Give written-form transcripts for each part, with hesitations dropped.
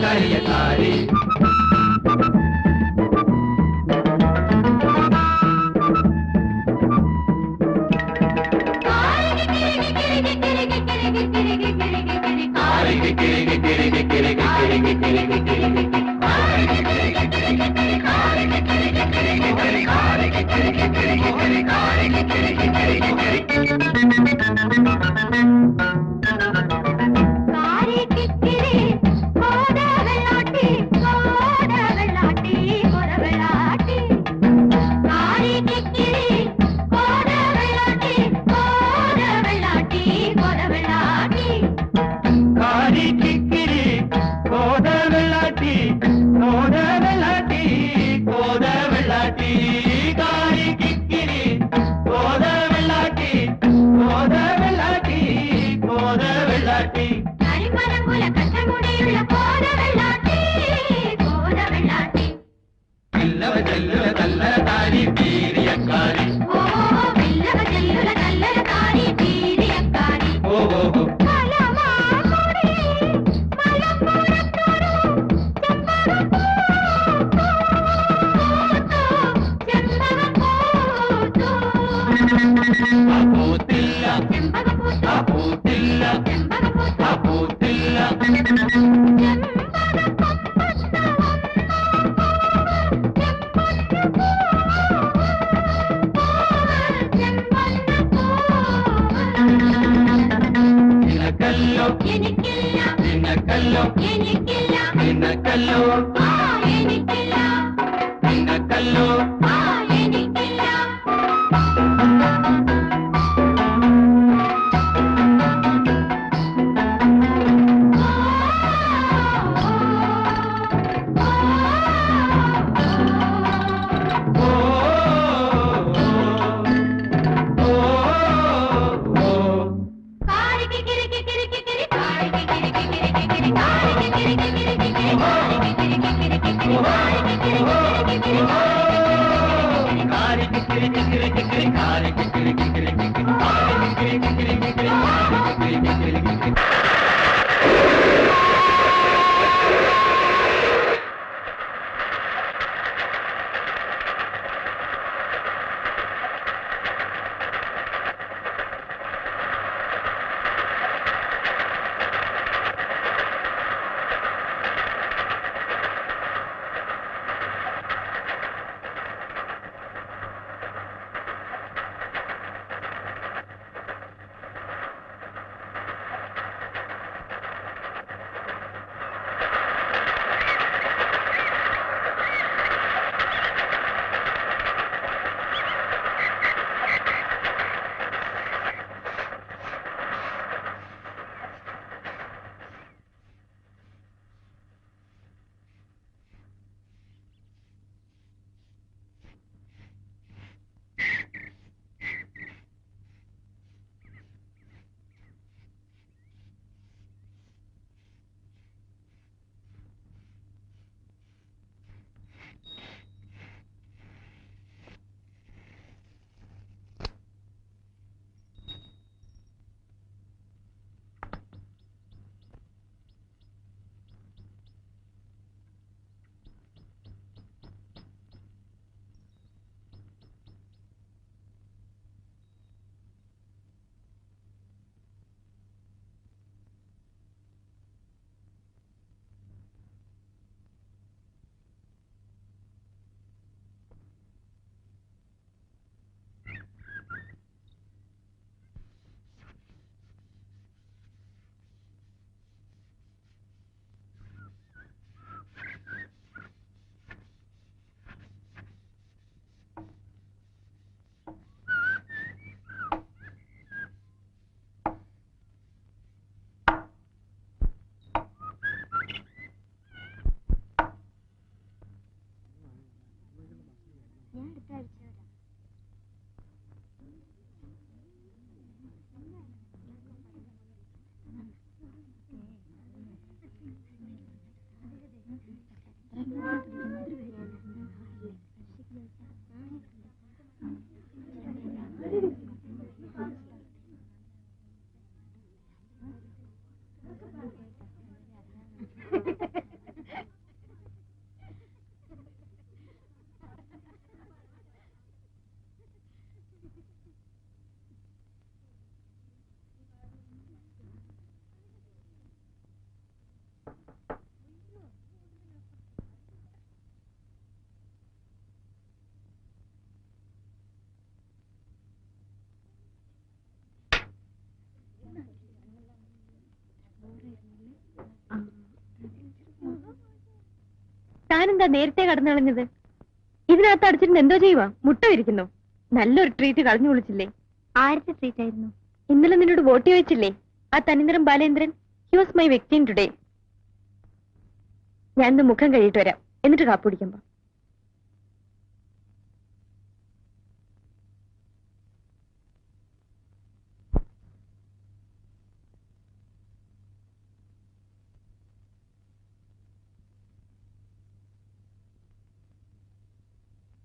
കരിയക്കാരി Kiri kiri kiri kiri kiri kiri kiri kiri kiri kiri kiri kiri kiri kiri kiri താനെന്താ നേരത്തെ കടന്നളഞ്ഞത്? ഇതിനകത്ത് അടിച്ചിട്ട് എന്തോ ചെയ്യുവാ? മുട്ട വിരിക്കുന്നു. നല്ലൊരു ട്രീറ്റ് കളഞ്ഞു വിളിച്ചില്ലേ? ആരുടെ ട്രീറ്റ് ആയിരുന്നു? ഇന്നലെ നിന്നോട് വോട്ട് ചോദിച്ചില്ലേ ആ തനിനിറം Balendran? He was my victim today. ഞാൻ ഇന്ന് മുഖം കഴിയിട്ട് വരാം, എന്നിട്ട് കാപ്പി കുടിക്കുമ്പോ.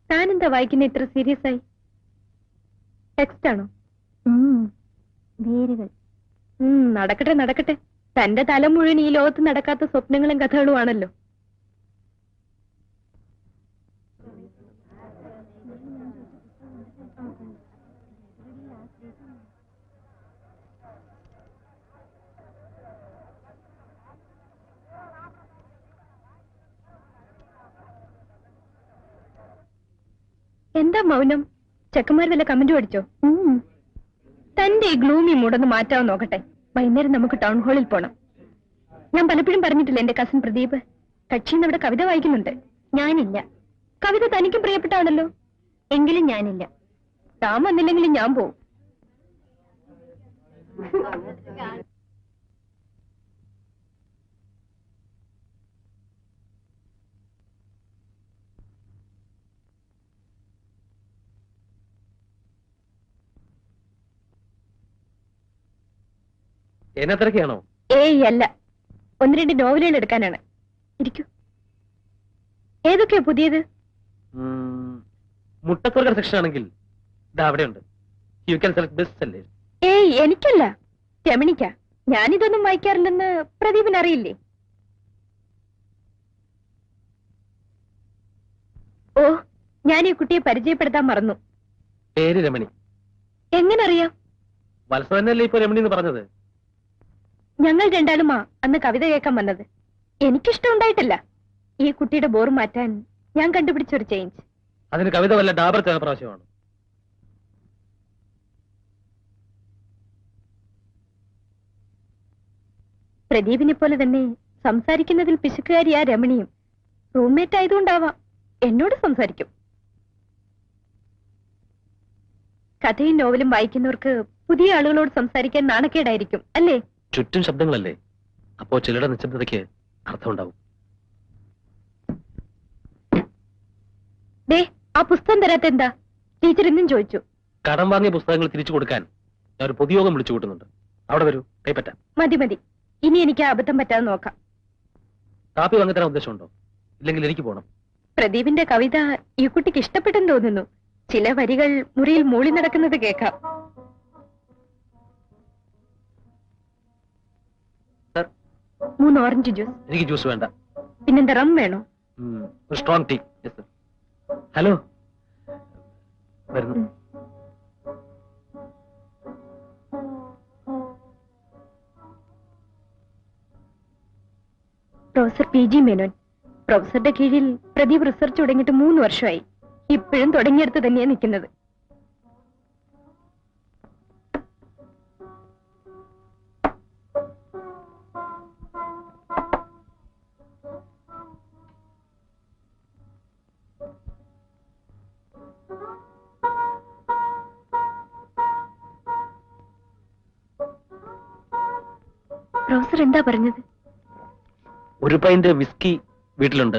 താനെന്താ വായിക്കുന്ന ഇത്ര സീരിയസ് ആയി? ടെക്സ്റ്റ് ആണോ? വേരുകൾ. നടക്കട്ടെ നടക്കട്ടെ. തന്റെ തല മുഴുവൻ ഈ ലോകത്ത് നടക്കാത്ത സ്വപ്നങ്ങളും കഥകളും ആണല്ലോ. എന്താ മൗനം? ചെക്കന്മാർ വല്ല കമന്റ് പഠിച്ചോ? തന്റെ ഈ ഗ്ലൂമി മൂടൊന്ന് മാറ്റാൻ നോക്കട്ടെ. വൈകുന്നേരം നമുക്ക് ടൗൺ ഹാളിൽ പോണം. ഞാൻ പലപ്പോഴും പറഞ്ഞിട്ടില്ല എന്റെ കസിൻ പ്രദീപ് കക്ഷിന്ന് അവിടെ കവിത വായിക്കുന്നുണ്ട്. ഞാനില്ല. കവിത തനിക്കും പ്രിയപ്പെട്ടാണല്ലോ. എങ്കിലും ഞാനില്ല. താൻ വന്നില്ലെങ്കിലും ഞാൻ പോവും. എന്നെ തിരക്കിയാണോ? ഏയ് അല്ല, 1-2 നോവലുകൾ എടുക്കാനാണ്. ഇരിക്കൂ. ഏതൊക്കെയാ പുതിയത്? മുട്ടത്തുറക്കർ സെക്ഷൻ ആണെങ്കിൽ ഇത് അവിടെയുണ്ട്. You can select best sellers. ഏയ് എനിക്കല്ല, രമണിക്ക. ഞാനിതൊന്നും വായിക്കാറില്ലെന്ന് പ്രദീപിന് അറിയില്ലേ? ഓ, ഞാൻ ഈ കുട്ടിയെ പരിചയപ്പെടുത്താൻ മറന്നു. പേര് രമണി. എങ്ങനറിയാം? വത്സ തന്നെയല്ലേ ഇപ്പൊ രമണി എന്ന് പറഞ്ഞത്? ഞങ്ങൾ രണ്ടാളുമാ അന്ന് കവിത കേൾക്കാൻ വന്നത്. എനിക്കിഷ്ടം ഉണ്ടായിട്ടില്ല. ഈ കുട്ടിയുടെ ബോർ മാറ്റാൻ ഞാൻ കണ്ടുപിടിച്ചൊരു ചേഞ്ച്. അതിന് കവിത വല്ല ഡാബർ പ്രാവശ്യമാണ്. പ്രദീപിനെ പോലെ തന്നെ സംസാരിക്കുന്നതിൽ പിശുക്കുകാരിയാ രമണിയും. റൂംമേറ്റ് ആയതുകൊണ്ടാവാം എന്നോട് സംസാരിക്കും. കഥയും നോവലും വായിക്കുന്നവർക്ക് പുതിയ ആളുകളോട് സംസാരിക്കാൻ നാണക്കേടായിരിക്കും അല്ലേ? ചുറ്റും ശബ്ദങ്ങളല്ലേ, അപ്പോ ചിലരുടെ നിശബ്ദതയ്ക്ക് അർത്ഥമുണ്ടാവും. ദേ, ആ പുസ്തകം തരാത്ത എന്താ? ടീച്ചർ ഇന്നും ചോദിച്ചു. കടം വാങ്ങിയ പുസ്തകങ്ങൾ തിരിച്ചു കൊടുക്കാൻ ഞാൻ ഒരു പൊതുയോഗം വിളിച്ചു കൂട്ടുന്നുണ്ട്. അവിടെ വരൂ, കൈപ്പറ്റാം. മതി മതി, ഇനി എനിക്ക് ആ അബദ്ധം പറ്റാതെ നോക്കാം. കാപ്പി വാങ്ങിത്തരാൻ ഉദ്ദേശമുണ്ടോ? ഇല്ലെങ്കിൽ എനിക്ക് പോകണം. പ്രദീപിന്റെ കവിത ഈ കുട്ടിക്ക് ഇഷ്ടപ്പെട്ടെന്ന് തോന്നുന്നു. ചില വരികൾ മുറിയിൽ മൂളി നടക്കുന്നത് കേൾക്കാം. Sir, 3 orange juice. എനിക്ക് ജ്യൂസ് വേണ്ട. പിന്നെന്താ, റം വേണോ? ഒരു strong tea. Yes sir. Hello, വരുന്നു. Professor PG Menon. പ്രൊഫസറുടെ കീഴിൽ പ്രദീപ് റിസർച്ച് തുടങ്ങിയിട്ട് 3 വർഷമായി. ഇപ്പോഴും തുടങ്ങിയെടുത്ത് തന്നെയാണ് നിൽക്കുന്നത്. പ്രൊഫസർ എന്താ പറഞ്ഞത്? ഒരു പൈന്റ് വിസ്കി വീട്ടിലുണ്ട്,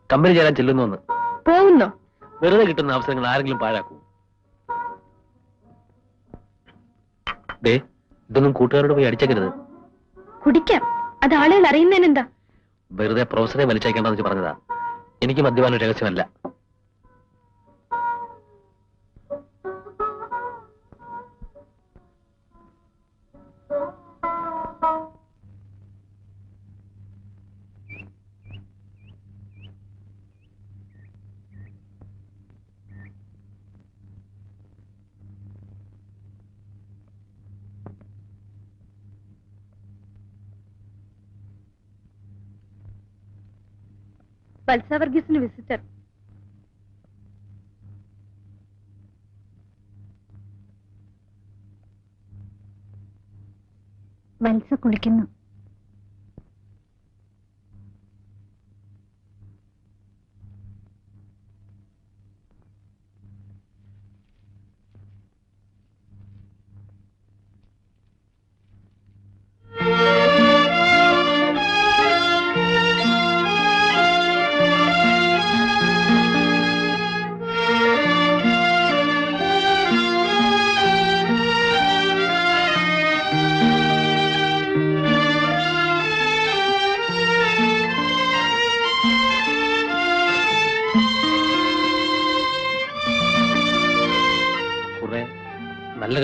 കമ്പനി ചേരാൻ ചെല്ലുന്നു. പോകുന്നോ? വെറുതെ കിട്ടുന്ന അവസരങ്ങൾ ആരെങ്കിലും പാഴാക്കൂ? ദേ, ഇതൊന്നും കൂട്ടുകാരോട് പോയി അടിച്ചേക്കരുത്. കുടിക്കാം, അത് ആളുകൾ അറിയുന്നതിനെന്താ? വെറുതെ പ്രൊഫസറെ വലിച്ചയക്കേണ്ടെന്ന് വെച്ച് പറഞ്ഞതാ. എനിക്ക് മദ്യപാനം രഹസ്യമല്ല. വത്സ വർഗീസിന് വിസിറ്റർ. വത്സ കുളിക്കുന്നു.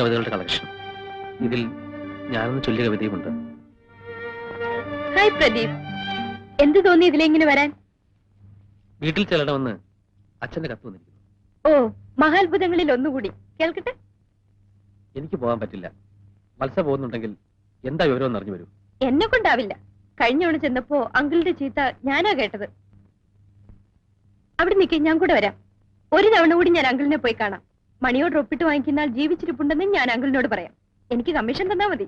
കവിതകളുടെ കളക്ഷൻ. ഇതിൽ ഞാനൊന്ന് ചൊല്ലിയ കവിതയുമുണ്ട്. ഹായ് പ്രദീപ്, എന്ത് തോന്നി ഇതിലെങ്ങനെ വരാൻ? വീട്ടിൽ ചെല്ലണമെന്ന് അച്ഛന്റെ കത്ത് വന്നിരിക്കുന്നു. ഓ, മഹാത്ഭുതങ്ങളിൽ ഒന്നുകൂടി കേൾക്കട്ടെ. എനിക്ക് പോകാൻ പറ്റില്ല. മത്സ പോകുന്നുണ്ടെങ്കിൽ എന്താ വിവരം അറിഞ്ഞു വരൂ. എന്നെ കൊണ്ടാവില്ല. കഴിഞ്ഞ തവണ ചെന്നപ്പോ അങ്കിളിന്റെ ചീത്ത ഞാനാ കേട്ടത്. അവിടെ നിൽക്കേ, ഞാൻ കൂടെ വരാം. ഒരു തവണ കൂടി ഞാൻ അങ്കിളിനെ പോയി കാണാം. മണിയോട് ഒപ്പിട്ട് വാങ്ങിക്കുന്നാൽ ജീവിച്ചിരിപ്പുണ്ടെന്ന് ഞാൻ അങ്കിളിനോട് പറയാം. എനിക്ക് കമ്മീഷൻ തന്നാ മതി.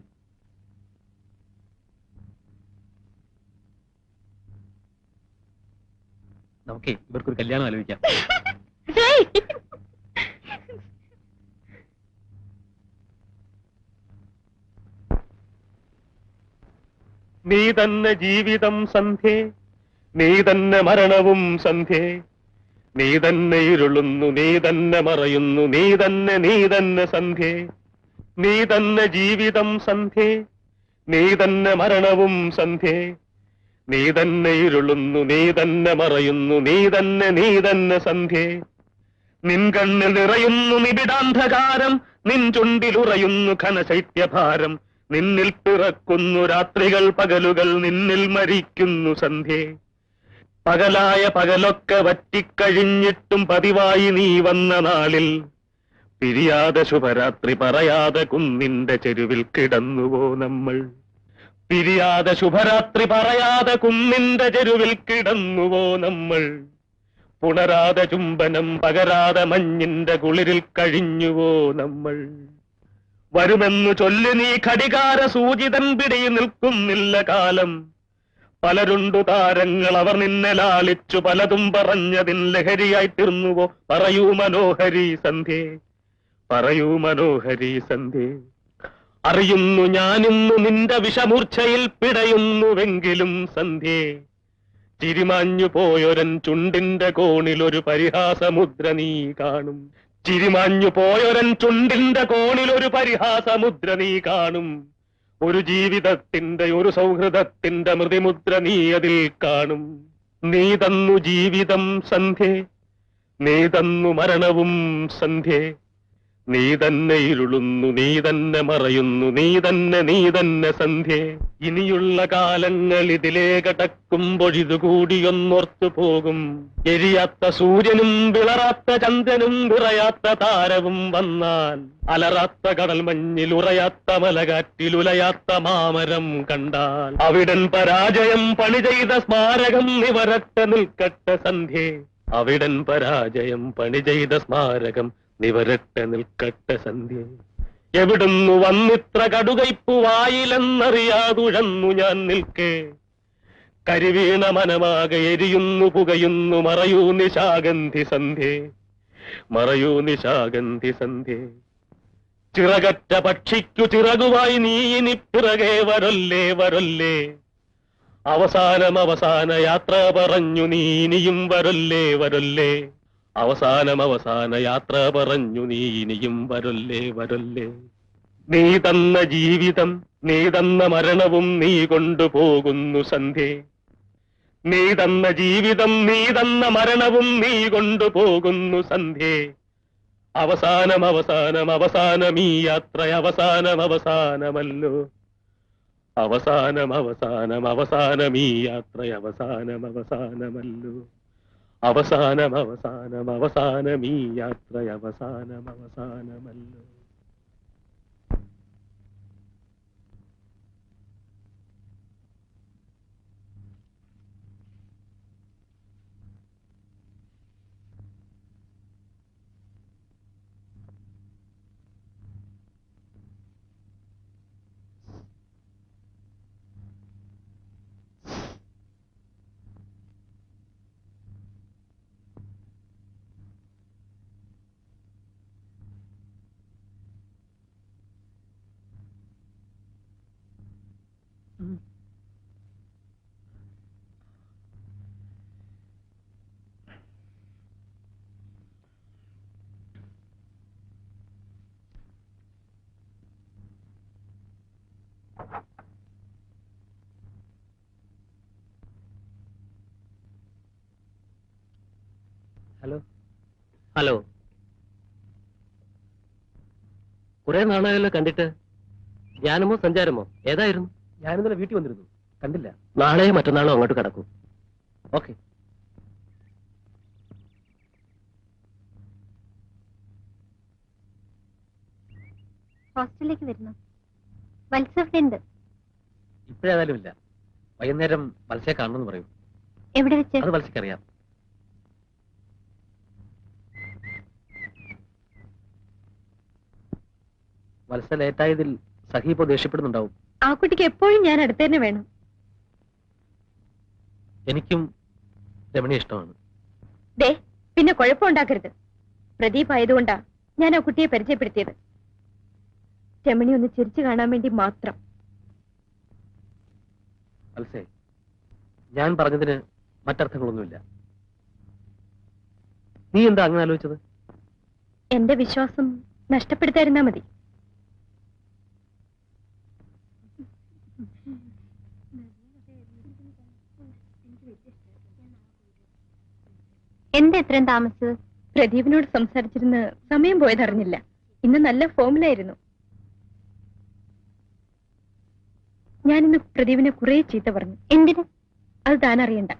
നമുക്കേ ഇവർക്കൊരു കല്യാണം ആലോചിക്കാം. ഹേയ്! നീ തന്നെ ജീവിതം സന്ധ്യേ, നീ തന്നെ മരണവും സന്ധ്യേ, നീ തന്നെ ഇരുളുന്നു, നീ തന്നെ മറയുന്നു, നീ തന്നെ സന്ധ്യേ. നീ തന്നെ ജീവിതം സന്ധ്യേ, നീ തന്നെ മരണവും സന്ധ്യേ, നീ തന്നെ ഇരുളുന്നു, നീ തന്നെ മറയുന്നു, നീ തന്നെ സന്ധ്യേ. നിൻ കണ്ണിൽ നിറയുന്നു നിബിഡാന്ധകാരം, നിൻ ചുണ്ടിലുറയുന്നു ഘനശൈത്യഭാരം, നിന്നിൽ പിറക്കുന്നു രാത്രികൾ പകലുകൾ, നിന്നിൽ മരിക്കുന്നു സന്ധ്യേ. പകലായ പകലൊക്കെ വറ്റിക്കഴിഞ്ഞിട്ടും പതിവായി നീ വന്ന നാളിൽ പിരിയാതെ ശുഭരാത്രി പറയാതെ കുന്നിന്റെ ചെരുവിൽ കിടന്നുവോ നമ്മൾ. പിരിയാതെ ശുഭരാത്രി പറയാതെ കുന്നിന്റെ ചെരുവിൽ കിടന്നുവോ നമ്മൾ. പുണരാതെ ചുംബനം പകരാതെ മഞ്ഞിന്റെ കുളിരിൽ കഴിഞ്ഞുവോ നമ്മൾ. വരുമെന്നു ചൊല്ലി നീ ഘടികാര സൂചിതൻ പിടി നിൽക്കുന്നില്ല കാലം. പലരുണ്ടു താരങ്ങൾ, അവർ നിന്നെ ലാളിച്ചു പലതും പറഞ്ഞതിൻ ലഹരിയായി തീർന്നുവോ. പറയൂ മനോഹരി സന്ധ്യേ, പറയൂ മനോഹരി സന്ധ്യേ. അറിയുന്നു ഞാനിന്നു നിന്റെ വിഷമൂർച്ഛയിൽ പിടയുന്നുവെങ്കിലും സന്ധ്യേ, ചിരിമാഞ്ഞു പോയൊരൻ ചുണ്ടിന്റെ കോണിലൊരു പരിഹാസമുദ്ര നീ കാണും. ചിരിമാഞ്ഞു പോയൊരൻ ചുണ്ടിന്റെ കോണിലൊരു പരിഹാസമുദ്ര നീ കാണും. ഒരു ജീവിതത്തിന്റെ ഒരു സൗഹൃദത്തിന്റെ മൃതിമുദ്ര നീ അതിൽ കാണും. നീ തന്നു ജീവിതം സന്ധ്യേ, നീ തന്നു മരണവും സന്ധ്യേ, നീ തന്നെ ഇരുളുന്നു, നീ തന്നെ മറയുന്നു, നീ തന്നെ സന്ധ്യേ. ഇനിയുള്ള കാലങ്ങൾ ഇതിലേ കടക്കുമ്പൊഴിതുകൂടിയൊന്നോർത്തു പോകും. എരിയാത്ത സൂര്യനും വിളറാത്ത ചന്ദ്രനും വിറയാത്ത താരവും വന്നാൽ, അലറാത്ത കടൽ മഞ്ഞിൽ ഉറയാത്ത മലകാറ്റിൽ ഉലയാത്ത മാമരം കണ്ടാൽ, അവിടൻ പരാജയം പണി ചെയ്ത സ്മാരകം നിവരട്ടെ നിൽക്കട്ടെ സന്ധ്യേ. അവിടൻ പരാജയം പണി ചെയ്ത സ്മാരകം നിവരട്ടെ നിൽക്കട്ടെ സന്ധ്യേ. എവിടുന്നു വന്നിത്ര കടുകയ്പു വായിലെന്നറിയാതുഴന്നു ഞാൻ നിൽക്കേ. കരിവീണ മനമാകെ എരിയുന്നു പുകയുന്നു, മറയൂ നിശാഗന്ധി സന്ധ്യേ, മറയൂ നിശാഗന്ധി സന്ധ്യേ. ചിറകറ്റ പക്ഷിക്കു ചിറകുവായി നീ ഇനി പിറകെ വരൊല്ലേ വരൊല്ലേ. അവസാന യാത്ര പറഞ്ഞു നീ ഇനിയും വരൊല്ലേ വരൊല്ലേ. അവസാന യാത്ര പറഞ്ഞു നീ ഇനിയും വരൊല്ലേ വരൊല്ലേ. നീ തന്ന ജീവിതം, നീ തന്ന മരണവും നീ കൊണ്ടുപോകുന്നു സന്ധ്യേ. നീ തന്ന ജീവിതം, നീ തന്ന മരണവും നീ കൊണ്ടുപോകുന്നു സന്ധ്യേ. അവസാനം ഈ യാത്ര അവസാനമല്ലോ. അവസാനം ഈ യാത്ര അവസാനമല്ലോ. അവസാനം ഈ യാത്ര അവസാനമല്ലോ. ഹലോ ഹലോ, കുറെ നാളായല്ലോ കണ്ടിട്ട്. ധ്യാനമോ സഞ്ചാരമോ ഏതായിരുന്നു? ഞാനിന്നലെ വീട്ടിൽ വന്നിരുന്നു, കണ്ടില്ല. നാളെയോ മറ്റന്നാളോ അങ്ങോട്ട് കിടക്കും. ഓക്കെ. ഹോസ്റ്റലിലേക്ക് വരുന്നു. വത്സവ്യുണ്ട്. ഇപ്പോഴേതായാലും ഇല്ല. വൈകുന്നേരം വത്സയെ കാണണമെന്ന് പറയും. എവിടെ വെച്ച്? അത് വത്സയ്ക്കറിയാം. വത്സ ലേറ്റായതിൽ സഖി ഇപ്പോ ദേഷ്യപ്പെടുന്നുണ്ടാവും. ആ കുട്ടിക്ക് എപ്പോഴും ഞാൻ അടുത്ത് തന്നെ വേണം. എനിക്കും രമണിയെ ഇഷ്ടമാണ്. ദേ, പിന്നെ കുഴപ്പമുണ്ടാക്കരുത്. പ്രദീപ് ആയതുകൊണ്ടാ ഞാൻ ആ കുട്ടിയെ പരിചയപ്പെടുത്തിയത്. രമണി ഒന്ന് ചിരിച്ചു കാണാൻ വേണ്ടി മാത്രം. വത്സേ, ഞാൻ പറഞ്ഞതിന് മറ്റർത്ഥങ്ങളൊന്നുമില്ല. നീ എന്താ അങ്ങനെ ആലോചിച്ചത്? എന്റെ വിശ്വാസം നഷ്ടപ്പെടുത്താതിരുന്നാ മതി. എന്താ ഇത്രയും താമസിച്ചത്? പ്രദീപിനോട് സംസാരിച്ചിരുന്ന് സമയം പോയതറിഞ്ഞില്ല. ഇന്ന് നല്ല ഫോമിലായിരുന്നു. ഞാനിന്ന് പ്രദീപിനെ കുറെ ചീത്ത പറഞ്ഞു. എന്തിന്? അത് താൻ അറിയണ്ട.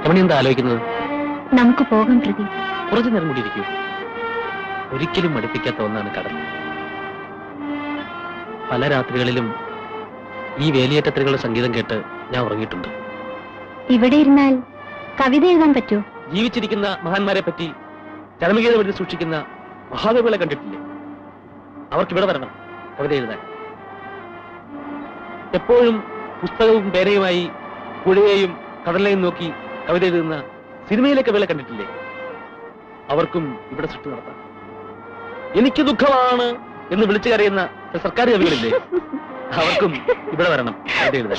രമണി എന്താ ആലോചിക്കുന്നത്? നമുക്ക് പോകാം പ്രദീപ്. കുറച്ചു നേരം കൂടി ഇരിക്കൂ. ഒരിക്കലും മടുപ്പിക്കാത്ത ഒന്നാണ് കടൽ. പല രാത്രികളിലും ഈ വേലിയേറ്റത്തിലുള്ള സംഗീതം കേട്ട് ഞാൻ ഉറങ്ങിയിട്ടുണ്ട്. ഇവിടെ ഇരുന്നാൽ കവിത എഴുതാൻ പറ്റുമോ? ജീവിച്ചിരിക്കുന്ന മഹാന്മാരെ പറ്റി ചരമഗീതം എഴുതി സൂക്ഷിക്കുന്ന മഹാകവികളെ കണ്ടിട്ടില്ലേ? അവർക്ക് ഇവിടെ വരണം കവിത എഴുതാൻ. എപ്പോഴും പുസ്തകവും പേനയുമായി പുഴയെയും കടലിനെയും നോക്കി കവിത എഴുതുന്ന സിനിമയിലെ കവികളെ കണ്ടിട്ടില്ലേ? അവർക്കും ഇവിടെ സൃഷ്ടി നടത്താം. എനിക്ക് ദുഃഖമാണ് എന്ന് വിളിച്ചു കരയുന്ന സർക്കാർ കവികളില്ലേ? അവർക്കും ഇവിടെ വരണം കവിത എഴുതാൻ.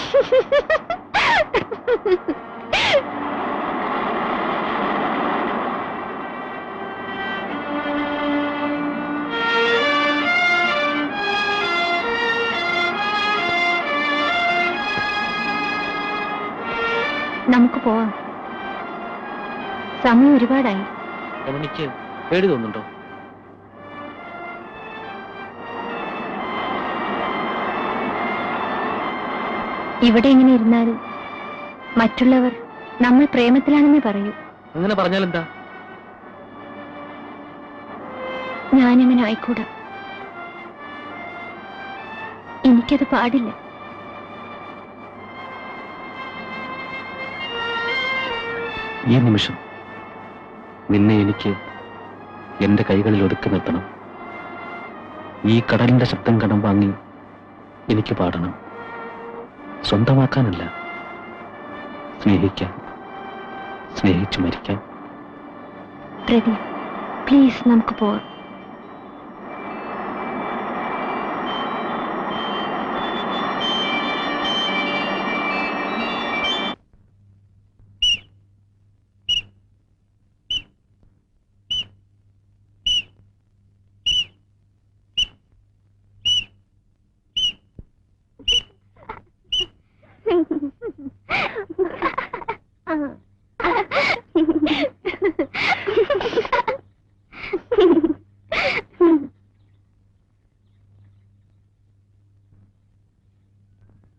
നമുക്ക് പോവാം. സമയം ഒരുപാടായി. രമണിക്ക് പേടി തോന്നുന്നുണ്ടോ? ഇവിടെ ഇങ്ങനെ ഇരുന്നാൽ മറ്റുള്ളവർ നമ്മൾ പ്രേമത്തിലാണെന്നേ പറയൂ. അങ്ങനെ പറഞ്ഞാൽ എന്താ? ഞാനങ്ങനെ ആയിക്കൂടാ. എനിക്കത് പാടില്ല. ഈ നിമിഷം നിന്നെ എനിക്ക് എന്റെ കൈകളിൽ ഒതുക്കി നിർത്തണം. ഈ കടലിന്റെ ശബ്ദം കടം വാങ്ങി എനിക്ക് പാടണം. സ്വന്തമാക്കാനല്ല, സ്നേഹിക്കാൻ, സ്നേഹിച്ചു മരിക്കാൻ. പ്രദീപ്, പ്ലീസ് നമുക്ക് പോവാം.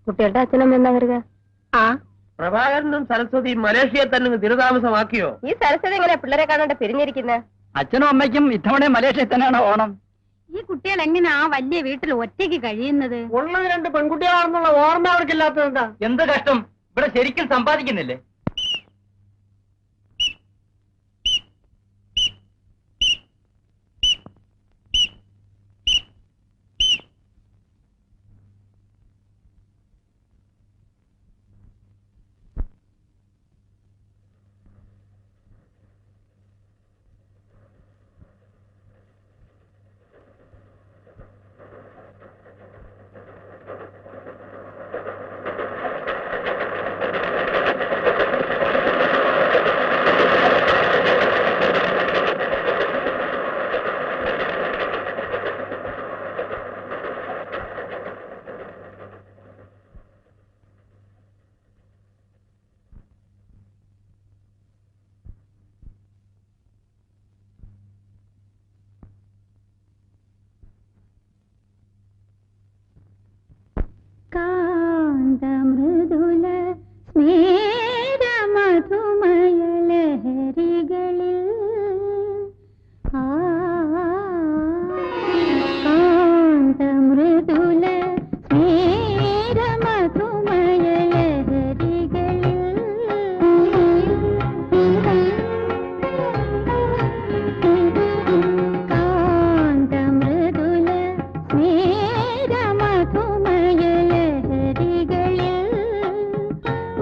കുട്ടികളുടെ അച്ഛനമ്മ എന്നാ വരിക? ആ പ്രഭാകരനും സരസ്വതി മലേഷ്യയെ തന്നെ തിരുതാമസമാക്കിയോ? ഈ സരസ്വതി എങ്ങനെ പിള്ളേരെ കാണാണ്ട് പിരിഞ്ഞിരിക്കുന്നത്? അച്ഛനും അമ്മയ്ക്കും ഇത്തവണ മലേഷ്യയിൽ തന്നെയാണ് ഓണം. ഈ കുട്ടികൾ എങ്ങനെയാ ആ വലിയ വീട്ടിൽ ഒറ്റയ്ക്ക് കഴിയുന്നത്? ഉള്ളത് 2 പെൺകുട്ടികളാണെന്നുള്ള ഓർമ്മ അവർക്കില്ലാത്തത് എന്താ? എന്ത് കഷ്ടം, ഇവിടെ ശരിക്കും സമ്പാദിക്കുന്നില്ലേ? കാന്തമൃദുല സ്മേര മധുമയ ലഹരികളിൽ കാന്തമൃദുല സ്മേര മധുമയ ലഹരികളിൽ കാന്തമൃദുല സ്മേര മധുമയ ലഹരികളിൽ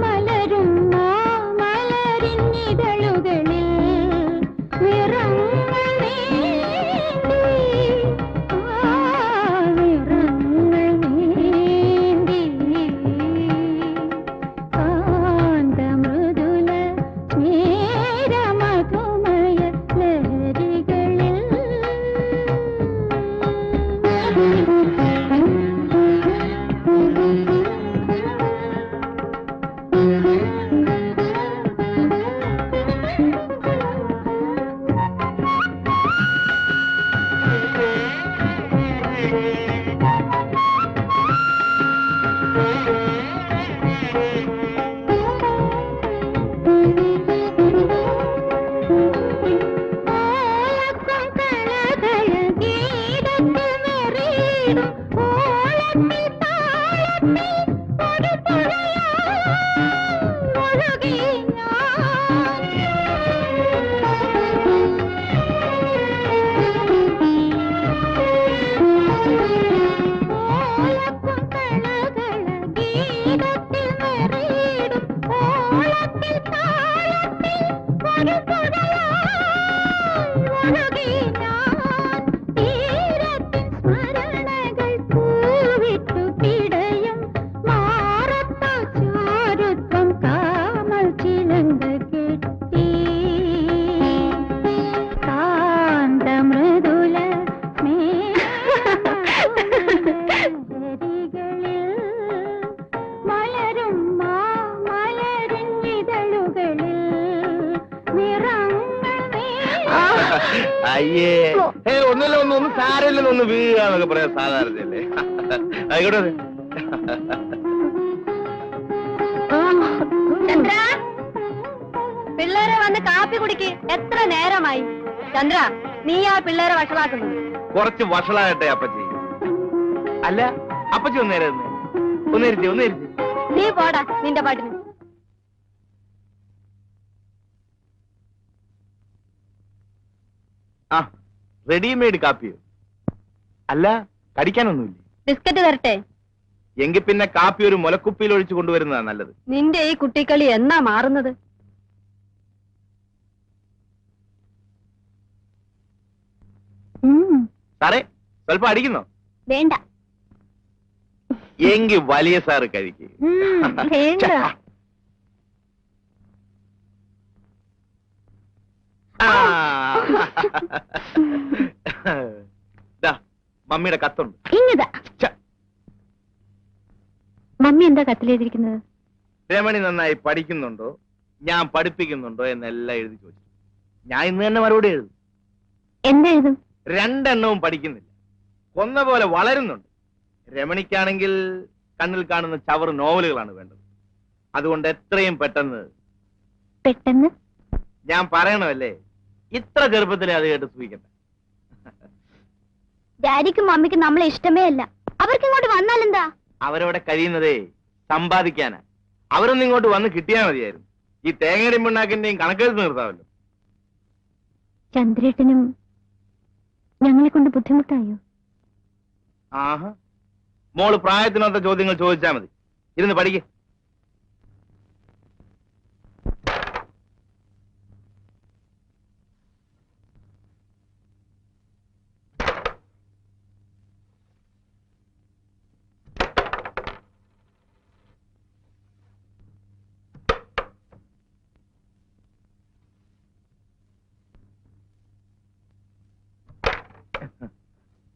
മലരും മാമലരിഞ്ഞിതളുകളിൽ നിറങ്ങൾ നീന്തി നിറങ്ങൾ നീന്തി കാന്തമൃദുല സ്മേര മധുമയ അയ്യേ ഒന്നും സാരമില്ലെന്ന് ഒന്ന് വീഴാന്നൊക്കെ പറയാം, സാധാരണയല്ലേ. ആയിക്കോട്ടെ. പിള്ളേരെ വന്ന് കാപ്പി കുടിക്ക്. എത്ര നേരമായി? ചന്ദ്ര, നീ ആ പിള്ളേരെ വഷളാക്കുന്നത്. കുറച്ച് വഷളാകട്ടെ അപ്പച്ചി. അല്ല അപ്പച്ചി ഒന്നേരുത്തി. നീ പോടാ നിന്റെ പാട്ടിന്. ആ റെഡിമെയ്ഡ് കാപ്പിയോ? അല്ല കടിക്കാനൊന്നുമില്ല. ബിസ്ക്കറ്റ് തരട്ടെ? എങ്കിൽ പിന്നെ കാപ്പി ഒരു മുലക്കുപ്പിയിൽ ഒഴിച്ചു കൊണ്ടുവരുന്നതാ നല്ലത്. നിന്റെ ഈ കുട്ടിക്കളി എന്നാ മാറുന്നത്? സാറേ സ്വല്പം അടിക്കുന്നോ? വേണ്ട. എങ്കിൽ വലിയ സാറ് കഴിക്ക്. വേണ്ട. മമ്മിയുടെ കത്തുണ്ട്. ഇങ്ങതാ. മമ്മി എന്താ കത്തിലെഴുതിയിരിക്കുന്നത്? രമണി നന്നായി പഠിക്കുന്നുണ്ടോ, ഞാൻ പഠിപ്പിക്കുന്നുണ്ടോ എന്നെല്ലാം എഴുതി ചോദിച്ചു. ഞാൻ ഇന്ന് തന്നെ മറുപടി എഴുതും. എന്തെഴുതും? 2 എണ്ണവും പഠിക്കുന്നില്ല, കൊന്ന പോലെ വളരുന്നുണ്ട്. രമണിക്കാണെങ്കിൽ കണ്ണിൽ കാണുന്ന ചവറ് നോവലുകളാണ് വേണ്ടത്. അതുകൊണ്ട് എത്രയും പെട്ടെന്ന് പെട്ടെന്ന് ഞാൻ പറയണമല്ലേ, ഇത്ര ചെറുപ്പത്തിലെ അത് കേട്ട് സൂഹിക്കട്ടെ. ഡാഡിക്കും മമ്മിക്കും നമ്മളെ ഇഷ്ടമേ അല്ല. അവർക്ക് ഇങ്ങോട്ട് വന്നാലെന്താ? അവരവിടെ കഴിയുന്നതേ സമ്പാദിക്കാനാ. അവരൊന്നും ഇങ്ങോട്ട് വന്ന് കിട്ടിയാൽ മതിയായിരുന്നു. ഈ തേങ്ങയുടെയും പിണ്ണാക്കിന്റെയും കണക്കെടുത്ത് നിർത്താമല്ലോ. ചന്ദ്രേട്ടനും ഞങ്ങളെ കൊണ്ട് ബുദ്ധിമുട്ടായോ? ആഹാ, മോള് പ്രായത്തിനൊത്ത ചോദ്യങ്ങൾ ചോദിച്ചാൽ മതി. ഇരുന്ന് പഠിക്കേ.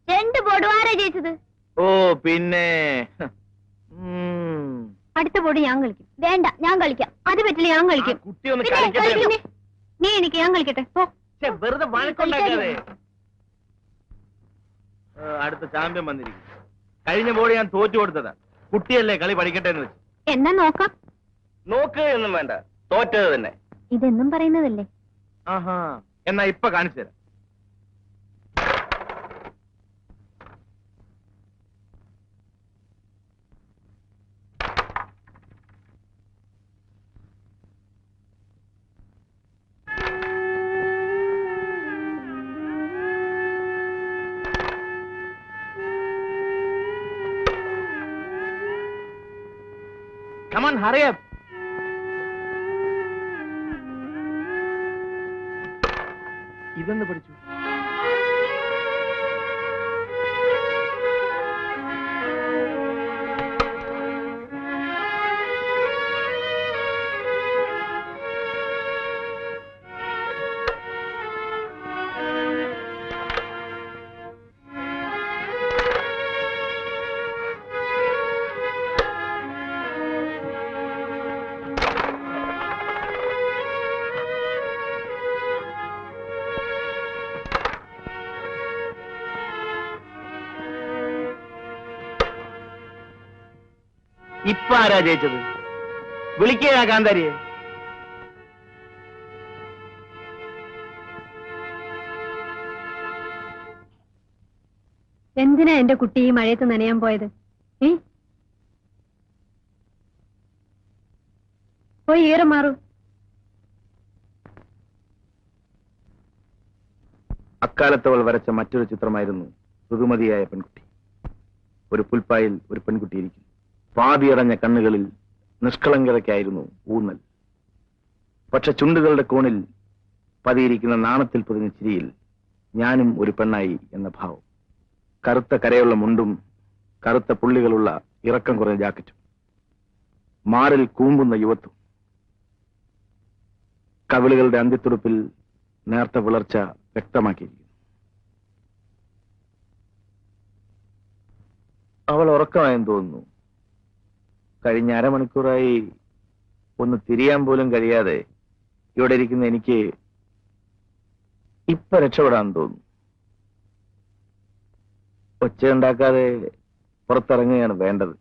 രണ്ട് ബോർഡ് ആരാ ജയിച്ചത്? ഓ പിന്നെ അടുത്ത ബോർഡ് ഞാൻ കളിക്കും. വേണ്ട, ഞാൻ കളിക്കാം. അത് പറ്റില്ല, ഞാൻ കളിക്കും. കുട്ടി ഒന്ന് പിന്നെ കളിക്കട്ടെ. കളിക്കുന്നേ. നീ എനിക്ക്, ഞാൻ കളിക്കട്ടെ. പോ. ഛെ, വെറുതെ വഴക്കുണ്ടാക്കാതെ. അടുത്ത ചാമ്പ്യൻ വന്നിരിക്കും. കഴിഞ്ഞ ബോർഡ് ഞാൻ തോറ്റു കൊടുത്തതാ. കുട്ടിയല്ലേ, കളി പഠിക്കട്ടെ എന്ന് വെച്ചു. എന്നാ നോക്കാം. നോക്ക് എന്നും വേണ്ട, തോറ്റത് തന്നെ. ഇതെന്നും പറയുന്നതല്ലേ? ആഹാ, എന്നാ ഇപ്പൊ കാണിച്ചു തരാം. Come on, hurry up. ഇതെന്ന് പഠിച്ചു. ഇപ്പൊ ആരാ ജയിച്ചത്? വിളിക്കുക കാന്താരിയെ. എന്തിനാ എന്റെ കുട്ടി ഈ മഴയത്ത് നനയാൻ പോയത്? പോയി ഈറ മാറൂ. അക്കാലത്തവൾ വരച്ച മറ്റൊരു ചിത്രമായിരുന്നു ഋതുമതിയായ പെൺകുട്ടി. ഒരു പുൽപ്പായിൽ ഒരു പെൺകുട്ടി ഇരിക്കുന്നു. പാതിയടഞ്ഞ കണ്ണുകളിൽ നിഷ്കളങ്കതയ്ക്കായിരുന്നു ഊന്നൽ. പക്ഷെ ചുണ്ടുകളുടെ കോണിൽ പതിയിരിക്കുന്ന നാണത്തിൽ പൊതിഞ്ഞ ചിരിയിൽ ഞാനും ഒരു പെണ്ണായി എന്ന ഭാവം. കറുത്ത കരയുള്ള മുണ്ടും കറുത്ത പുള്ളികളുള്ള ഇറക്കം കുറഞ്ഞ ജാക്കറ്റും, മാറിൽ കൂമ്പുന്ന യുവത്വം, കവിളുകളുടെ അന്ത്യത്തുടുപ്പിൽ നേർത്ത വിളർച്ച വ്യക്തമാക്കിയിരിക്കുന്നു. അവൾ ഉറക്കമായെന്ന് തോന്നുന്നു. കഴിഞ്ഞ അരമണിക്കൂറായി ഒന്ന് തിരിയാൻ പോലും കഴിയാതെ ഇവിടെ ഇരിക്കുന്ന എനിക്ക് ഇപ്പൊ രക്ഷപ്പെടാൻ തോന്നുന്നു. ഒച്ചയുണ്ടാക്കാതെ പുറത്തിറങ്ങുകയാണ് വേണ്ടത്.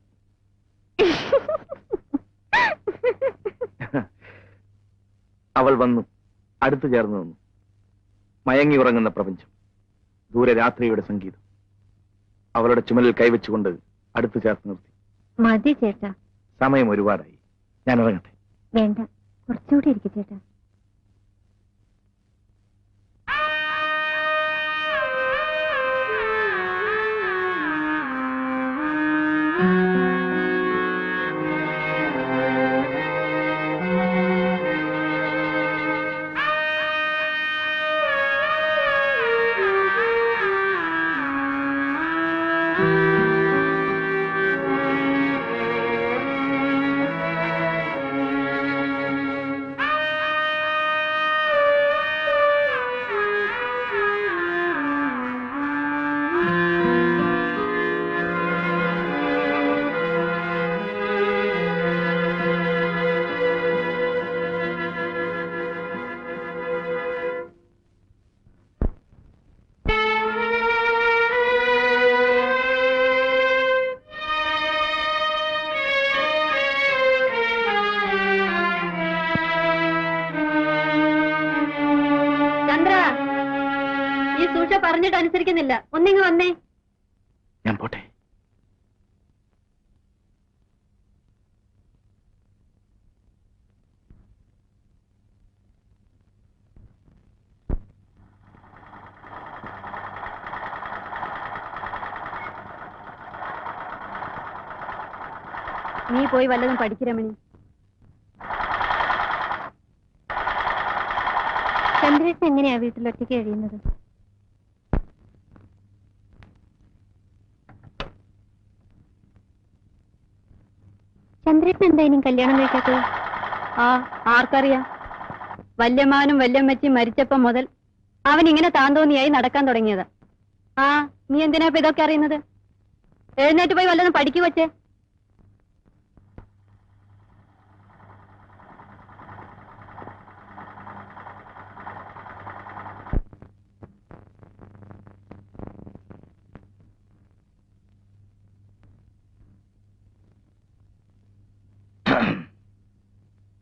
അവൾ വന്നു, അടുത്തു ചേർന്ന് നിന്നു. മയങ്ങി ഉറങ്ങുന്ന പ്രപഞ്ചം, ദൂരെ രാത്രിയുടെ സംഗീതം. അവളുടെ ചുമലിൽ കൈവച്ചുകൊണ്ട് അടുത്തു ചേർത്ത് നിർത്തി. മതി ചേട്ടാ, സമയം ഒരുപാടായി, ഞാൻ ഇറങ്ങട്ടെ. വേണ്ട, കുറച്ചുകൂടി ഇരിക്കും ചേട്ടാ. ഈ സൂക്ഷ പറഞ്ഞിട്ട് അനുസരിക്കുന്നില്ല. ഒന്നിങ്ങ് വന്നേ. ഞാൻ പോട്ടെ. നീ പോയി വല്ലതും പഠിക്കരമണി. ചന്ദ്രേട്ടൻ എങ്ങനെയാ വീട്ടിൽ ഒറ്റയ്ക്ക് കഴിയുന്നത്? ചന്ദ്രേട്ടൻ എന്താ ഇനി കല്യാണം കഴിക്കാത്തത്? ആർക്കറിയാം. വല്യമാനും വല്യമ്മച്ചിയും മരിച്ചപ്പം മുതൽ അവൻ ഇങ്ങനെ താന്തോന്നിയായി നടക്കാൻ തുടങ്ങിയത്. നീ എന്തിനാ ഇപ്പൊ ഇതൊക്കെ അറിയുന്നത്? എഴുന്നേറ്റ് പോയി വല്ലതും പഠിക്കു വച്ചേ.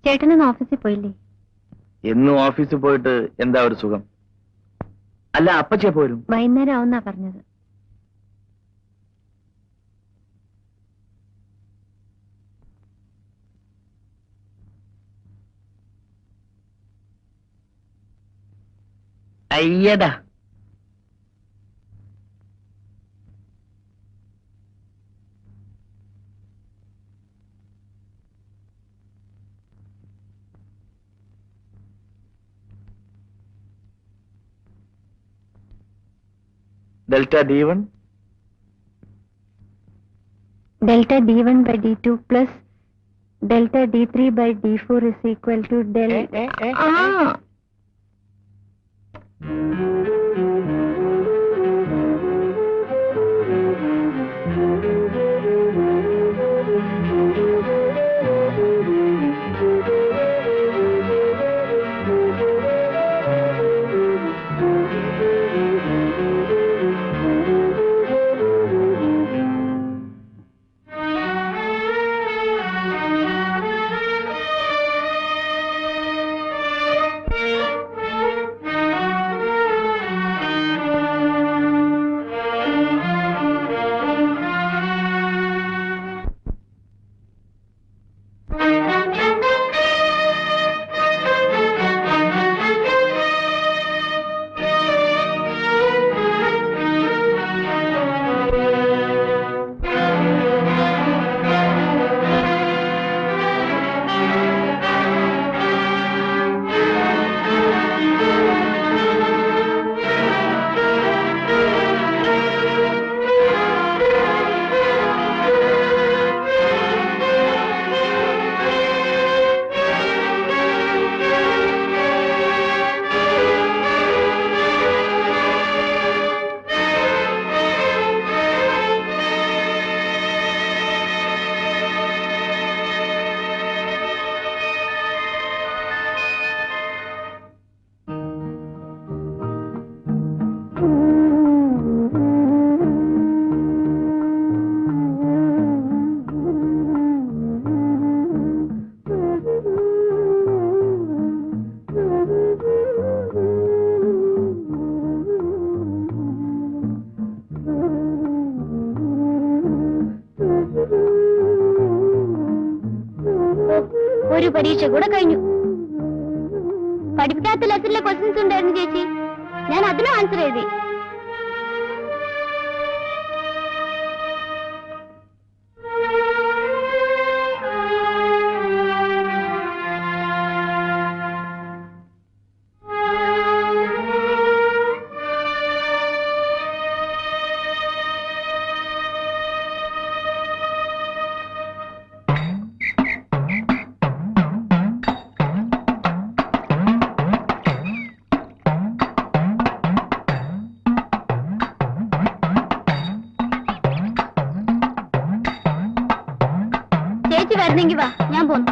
ചേട്ടനൊന്ന് ഓഫീസിൽ പോയില്ലേ? എന്നും ഓഫീസിൽ പോയിട്ട് എന്താ ഒരു സുഖം? അല്ല, അപ്പച്ചേ പോരും. വൈകുന്നേരം ആവുന്നാ പറഞ്ഞത്. അയ്യടാ, delta d1 delta d1 by d2 plus delta d3 by d4 is equal to del. ഒരു പരീക്ഷ കൂടെ കഴിഞ്ഞു. പഠിപ്പിക്കാത്ത ലെസണിലെ ക്വസ്റ്റ്യൻസ് ഉണ്ടായിരുന്നു ചേച്ചി. ഞാൻ അതിനും ആൻസർ എഴുതി. ചേച്ചി വരുന്നെങ്കി വാ, ഞാൻ പോന്നു.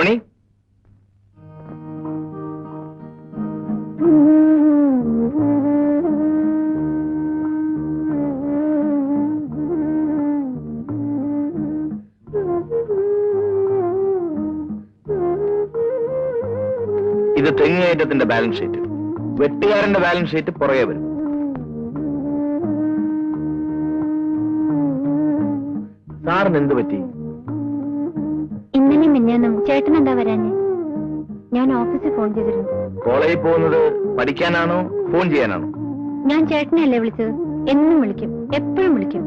രമണി, ഇത് തെങ്ങുകയറ്റത്തിന്റെ ബാലൻസ് ഷീറ്റ്. വെട്ടുകാരന്റെ ബാലൻസ് ഷീറ്റ് പുറകെ വരും. സാറിന് എന്ത് പറ്റി? ഇന്നലെ മിന്നാന്നും ചേട്ടൻ എന്താ വരാഞ്ഞ്? ഞാൻ ഓഫീസിൽ ഫോൺ ചെയ്തിരുന്നു. കോളേജിൽ പോകുന്നത് പഠിക്കാനാണോ ഫോൺ ചെയ്യാനാണോ? ഞാൻ ചേട്ടനെയല്ലേ വിളിച്ചത്? എന്നും വിളിക്കും, എപ്പോഴും വിളിക്കും.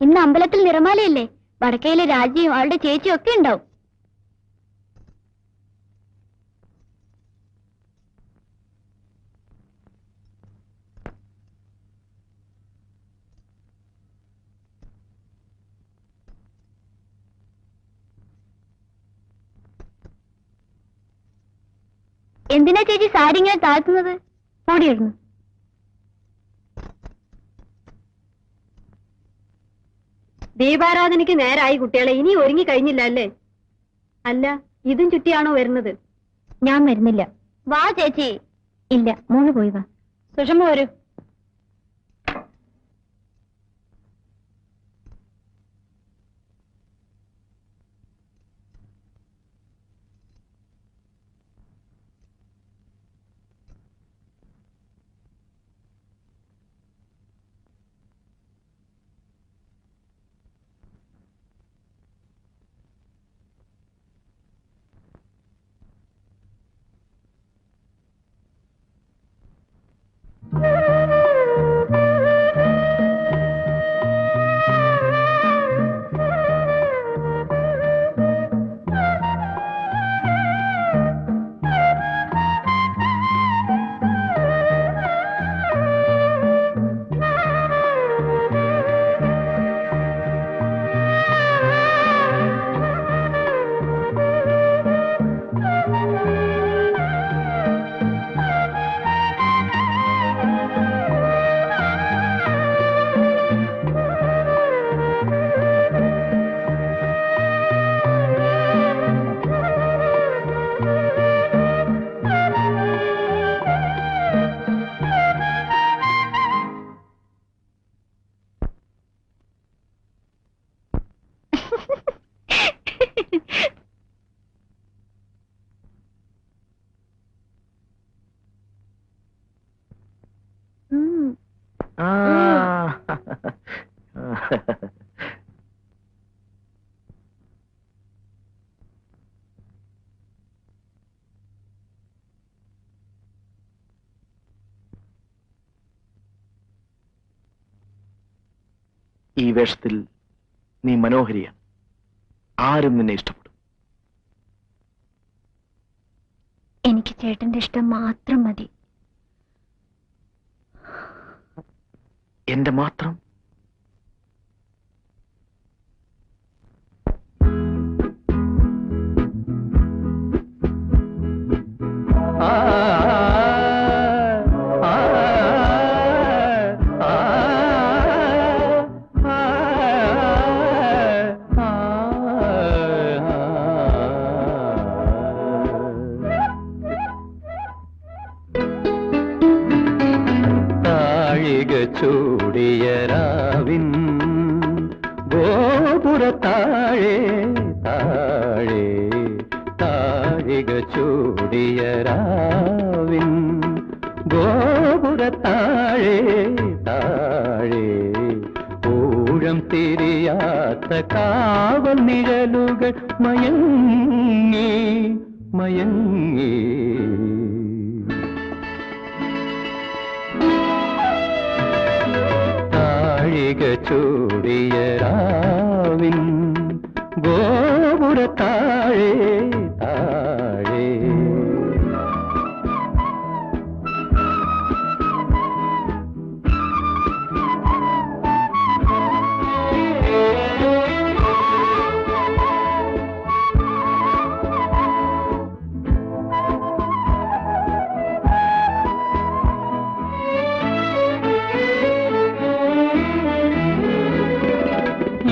ഇന്ന് അമ്പലത്തിൽ നിറമാലയല്ലേ? വടക്കയിലെ രാജിയും അവളുടെ ചേച്ചിയും ഒക്കെ ഉണ്ടാവും. എന്തിനാ ചേച്ചി സാരി ഇങ്ങനെ താഴ്ത്തുന്നത്? ഓടിയിടുന്നു. ദീപാരാധനയ്ക്ക് നേരായി കുട്ടികളെ. ഇനി ഒരുങ്ങി കഴിഞ്ഞില്ല അല്ലേ? അല്ല, ഇതും ചുറ്റിയാണോ വരുന്നത്? ഞാൻ വരുന്നില്ല. വാ ചേച്ചി. ഇല്ല, മോള് പോയി വാ. സുഷമ വരൂ. ഈ വേഷത്തിൽ നീ മനോഹരിയാണ്. ആരും നിന്നെ ഇഷ്ടപ്പെടും. എനിക്ക് ചേട്ടന്റെ ഇഷ്ടം മാത്രം മതി. എന്റെ മാത്രം? ചൂടിയ രാവിൻ ഗോപുരത്താഴെ താഴെ താഴിക ചൂടിയ രാവിൻ ഗോപുരത്താഴെ താഴെ ഊഴം തിരിയാത്ത കാവൽ നിഴലുകൾ മയങ്ങി മയങ്ങി ചൂടിയ രാവിൻ ഗോപുരത്താഴെ താഴെ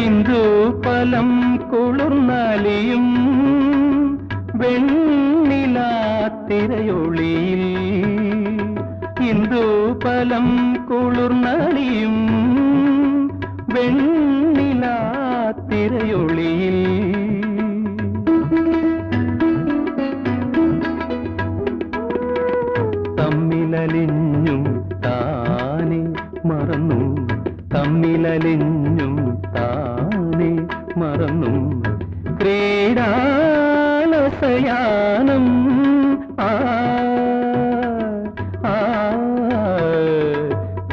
ഇന്ദുഫലം കുളിർന്നലിയും വെണ്ണിലാത്തിരയൊളിയിൽ ഇന്ദുഫലം കുളിർന്നലിയും വെണ്ണിലാത്തിരയൊളിയിൽ തമ്മിലലിഞ്ഞും താനെ മറന്നു തമ്മിലലിഞ്ഞും താനെ മറന്നു ക്രീഡാലസയാനം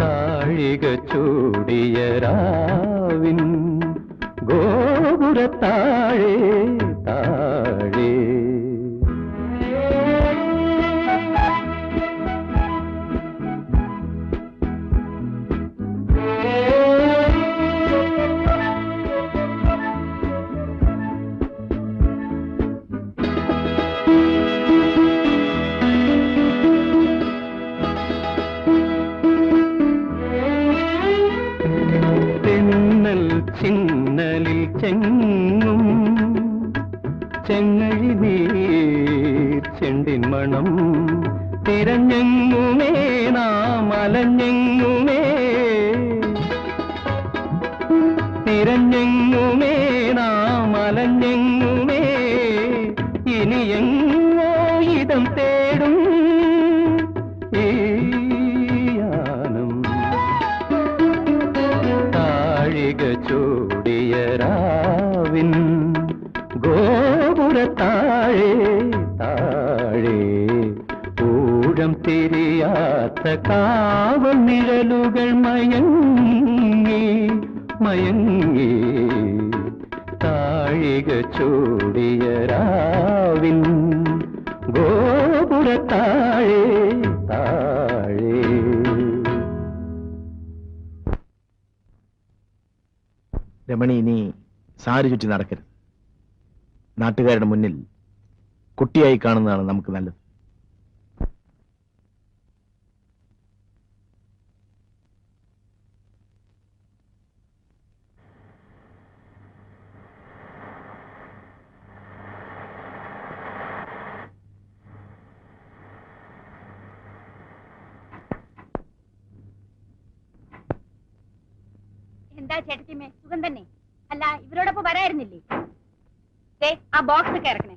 താഴിക ചൂടിയ രാവിൻ ഗോപുരത്താഴേ താഴേ ചിന്നലിൽ ചെങ്ങും ചെങ്ങഴി നീർ ചെണ്ടിൻ മണം തിരഞ്ഞെങ്ങുമേ നാം അലഞ്ഞെങ്ങുമേ തിരഞ്ഞെങ്ങുമേ നാം അലഞ്ഞെങ്ങുമേ ഇനി എങ്ങോ ഇതം തേടും ഈ യാനം താഴിക ചൂടിയ രാവിൻ ഗോപുരത്താഴേ താഴേ ഊഴം തിരിയാത്ത കാവൽ നിഴലുകൾ മയങ്ങി മയങ്ങി താഴിക ചൂടിയ രാവിൻ ഗോപുരത്താഴേ താഴേ. രമണി ഇനി സാരി ചുറ്റി നടക്കരുത്. നാട്ടുകാരുടെ മുന്നിൽ കുട്ടിയായി കാണുന്നതാണ് നമുക്ക് നല്ലത്. എന്താ ചേട്ടത്തിമേ, സുഖം തന്നെ? അല്ല, ഇവരോടൊപ്പം വരായിരുന്നില്ലേ? ആ ബോക്സ് ഒക്കെ ഇറക്കണേ.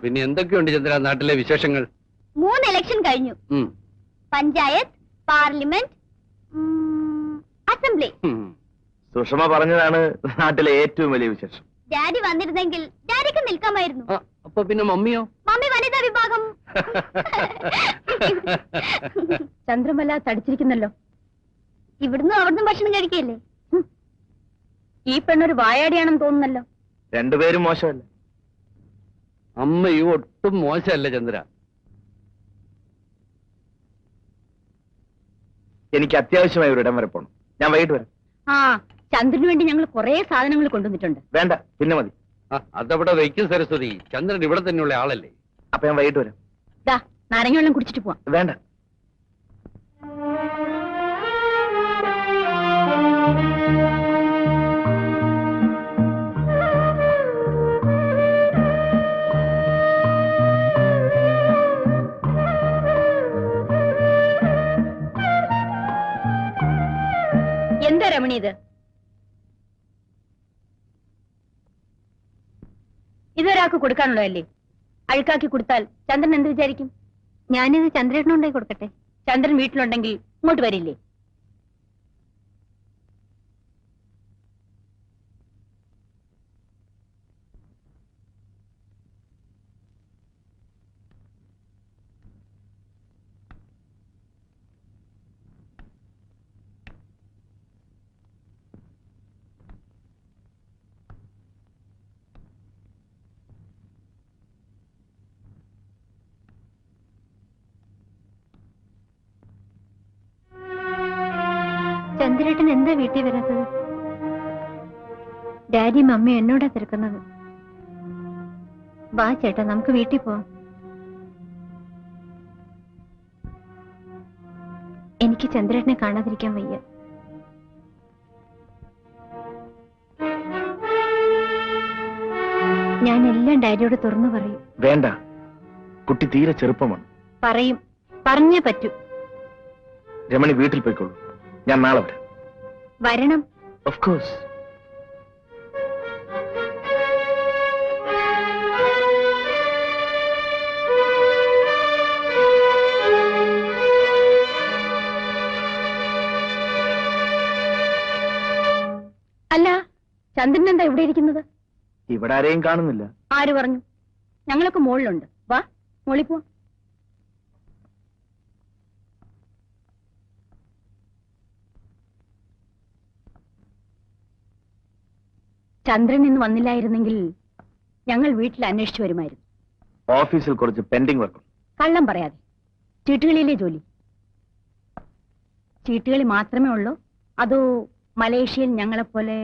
പിന്നെ എന്തൊക്കെയുണ്ട് ചന്ദ്ര നാട്ടിലെ വിശേഷങ്ങൾ? 3 ഇലക്ഷൻ കഴിഞ്ഞു. Panchayat, parliament, assembly. സുഷമ പറഞ്ഞതാണ് നാട്ടിലെ ഏറ്റവും വലിയ വിശേഷം. ഡാഡി വന്നിരുന്നെങ്കിൽ ഡാഡിക്ക് നിൽക്കാമായിരുന്നു. അപ്പൊ പിന്നെ മമ്മിയോ? മമ്മി വനിതാ വിഭാഗം. ചന്ദ്രമല തടിച്ചിരിക്കുന്നല്ലോ. ഇവിടുന്ന് അവിടുന്ന് ഭക്ഷണം കഴിക്കല്ലേ? ഈ പെണ്ണൊരു വായാടിയാണെന്ന് തോന്നുന്നല്ലോ. രണ്ടുപേരും മോശമല്ല. അമ്മയും ഒട്ടും മോശമല്ല ചന്ദ്ര. എനിക്ക് അത്യാവശ്യമായി ഒരു ഇടം വരെ പോണം. ഞാൻ വൈകിട്ട് വരാം. ചന്ദ്രന് വേണ്ടി ഞങ്ങൾ കുറെ സാധനങ്ങൾ കൊണ്ടുവന്നിട്ടുണ്ട്. വേണ്ട, പിന്നെ മതി. അതവിടെ വയ്ക്കും സരസ്വതി. ചന്ദ്രൻ ഇവിടെ തന്നെയുള്ള ആളല്ലേ. അപ്പൊ ഞാൻ വൈകിട്ട് വരാം. നാരങ്ങ വെള്ളം കുടിച്ചിട്ട് പോവാം. വേണ്ട. എന്താ രമണി ഇത്? ഇതൊരാൾക്ക് കൊടുക്കാനുള്ളതല്ലേ? അഴുക്കാക്കി കൊടുത്താൽ ചന്ദ്രൻ എന്ത് വിചാരിക്കും? ഞാനിത് ചന്ദ്രേട്ടനുണ്ടായി കൊടുക്കട്ടെ. ചന്ദ്രൻ വീട്ടിലുണ്ടെങ്കിൽ ഇങ്ങോട്ട് വരില്ലേ? ചന്ദ്രേട്ടൻ എന്താ വീട്ടിൽ വരാത്തത്? ഡാഡി മമ്മി എന്നോടാ തിരക്കുന്നത്. വാ ചേട്ടാ, നമുക്ക് വീട്ടിൽ പോവാം. എനിക്ക് ചന്ദ്രേട്ടനെ കാണാതിരിക്കാൻ വയ്യ. ഞാൻ എല്ലാം ഡാഡിയോട് തുറന്നു പറയും. വേണ്ട, കുട്ടി തീരെ ചെറുപ്പമാണ്. പറയും, പറഞ്ഞേ പറ്റൂ. രമണി വീട്ടിൽ പോയിക്കോളൂ, ഞാൻ നാളെ വരാം. വരണം. Of course. അല്ല, ചന്ദ്രൻ എന്താ ഇവിടെ ഇരിക്കുന്നത്? ഇവിടെ ആരെയും കാണുന്നില്ല. ആര് പറഞ്ഞു? ഞങ്ങളൊക്കെ മുകളിലുണ്ട്. വാ, മുകളിൽ പോ. ചന്ദ്രൻ ഇന്ന് വന്നില്ലായിരുന്നെങ്കിൽ ഞങ്ങൾ വീട്ടിൽ അന്വേഷിച്ചു വരുമായിരുന്നു. ഓഫീസിൽ കുറച്ച് പെൻഡിങ് വർക്ക്. കള്ളം പറയാതെ. ചീട്ടുകളിയിലെ ജോലി? ചീട്ടുകളി മാത്രമേ ഉള്ളൂ, അതോ മലേഷ്യയിൽ ഞങ്ങളെപ്പോലെ?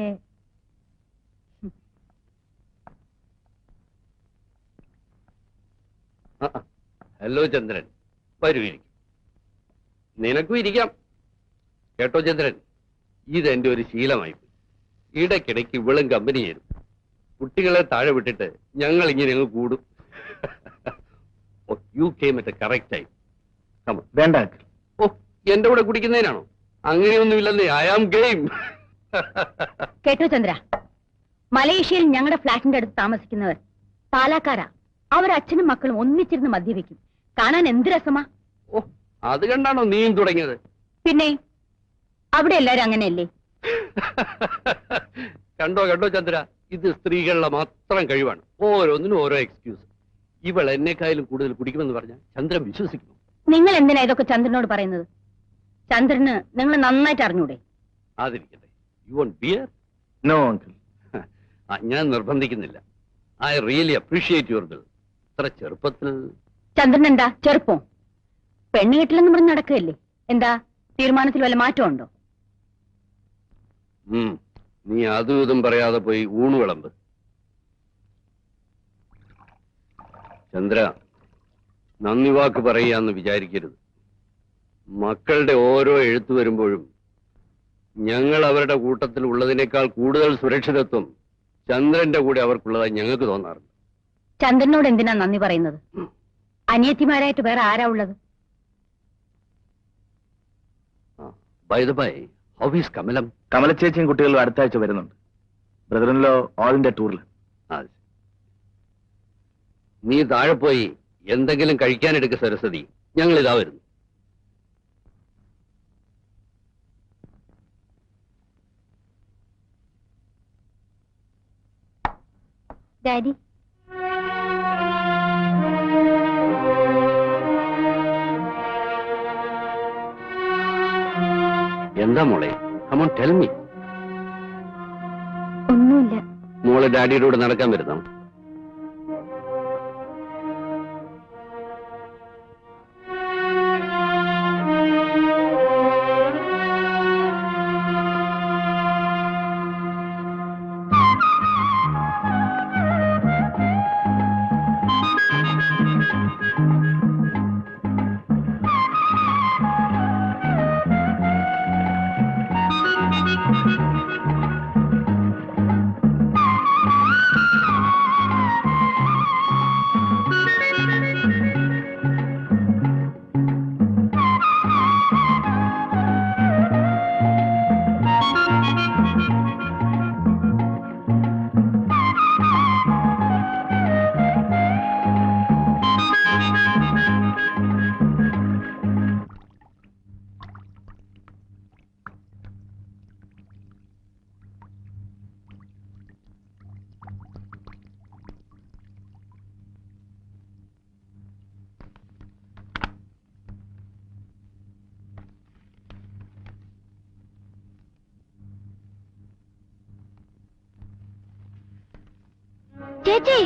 ഹലോ ചന്ദ്രൻ, വരൂ, ഇരിക്കും. നിനക്കും ഇരിക്കാം. കേട്ടോ ചന്ദ്രൻ, ഇതെന്റെ ഒരു ശീലമായി. ഇടയ്ക്കിടയ്ക്ക് ഇവളും കമ്പനി ചേരും. കുട്ടികളെ താഴെ വിട്ടിട്ട് ഞങ്ങൾ ഇങ്ങനെ അങ്ങ് കൂടും. You came at correct time. വേണ്ട. ഓ, എന്റെ കൂടെ കുടിക്കുന്നതിനാണോ? അങ്ങനെയൊന്നുമില്ലെന്നേ. I am game. കേട്ടോ ചന്ദ്ര, മലേഷ്യയിൽ ഞങ്ങളുടെ ഫ്ലാറ്റിന്റെ അടുത്ത് താമസിക്കുന്നവർ പാലാക്കാരാ. അവർ അച്ഛനും മക്കളും ഒന്നിച്ചിരുന്ന് മദ്യപിക്കും. കാണാൻ എന്ത് രസമാ. ഓ, അത് കണ്ടാണോ നീയും തുടങ്ങിയത്? പിന്നെ അവിടെ എല്ലാരും അങ്ങനെയല്ലേ? കണ്ടോ കണ്ടോ ചന്ദ്ര, ഇത് സ്ത്രീകളുടെ മാത്രം കഴിവാണ്. ഓരോന്നിനും ഓരോ എക്സ്ക്യൂസ്. ഇവൾ എന്നെക്കായാലും കൂടുതൽ കുടിക്കുമെന്ന് പറഞ്ഞാൽ ചന്ദ്രൻ വിശ്വസിക്കുന്നു. നിങ്ങൾ എന്തിനാ ഇതൊക്കെ ചന്ദ്രനോട് പറയുന്നത്? ചന്ദ്രന് നിങ്ങൾ നന്നായിട്ട് അറിഞ്ഞൂടെ? അതിരിക്കട്ടെ. You want beer? No uncle. ഞാൻ നിർബന്ധിക്കുന്നില്ല. I really appreciate your girl. ഇത്ര ചെറുപ്പത്തിൽ. ചന്ദ്രൻ എന്താ ചെറുപ്പം? പെണ്ണ് കെട്ടില്ലെന്ന് പറഞ്ഞ് നടക്കുകയല്ലേ? എന്താ തീരുമാനത്തിൽ വല്ല മാറ്റമുണ്ടോ? നീ അതും ഇതും പറയാതെ പോയി ഊണ് വിളമ്പ്. ചന്ദ്ര, നന്ദി വാക്ക് പറയാന്ന് വിചാരിക്കരുത്. മക്കളുടെ ഓരോ എഴുത്തു വരുമ്പോഴും ഞങ്ങൾ അവരുടെ കൂട്ടത്തിൽ ഉള്ളതിനേക്കാൾ കൂടുതൽ സുരക്ഷിതത്വം ചന്ദ്രന്റെ കൂടെ അവർക്കുള്ളതായി ഞങ്ങൾക്ക് തോന്നാറുണ്ട്. ചന്ദ്രനോട് എന്തിനാ നന്ദി പറയുന്നത്? അനിയത്തിമാരായിട്ട് വേറെ ആരാ ഉള്ളത്? By the by, how is Kamalam? കമലച്ചേച്ചിയും കുട്ടികളും അടുത്ത ആഴ്ച വരുന്നുണ്ട്. ബ്രദറിൻലോ ഓൾ ഇന്ത്യ ടൂറിൽ. നീ താഴെ പോയി എന്തെങ്കിലും കഴിക്കാനെടുക്ക സരസ്വതി. ഞങ്ങൾ ഇതാ വരുന്നു. ഡാഡി, എന്താ മോളെ? Come on tell me. ഒന്നുമില്ല. മോളെ ഡാഡിയുടെ കൂടെ നടക്കാൻ വരുന്നോ? ചേച്ചി,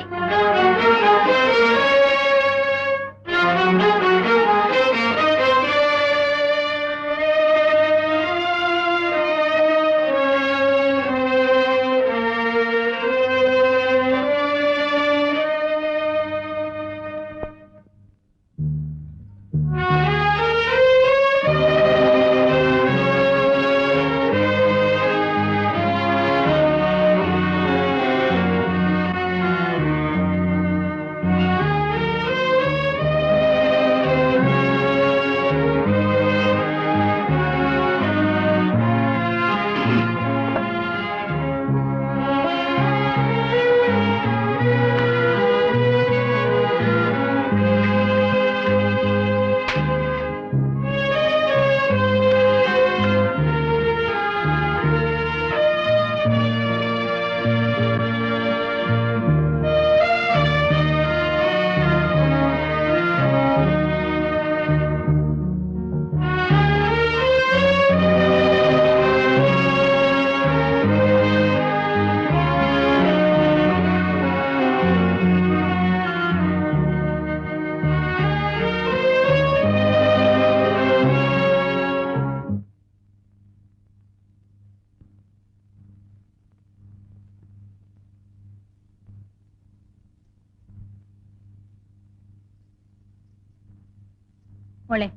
മോളെ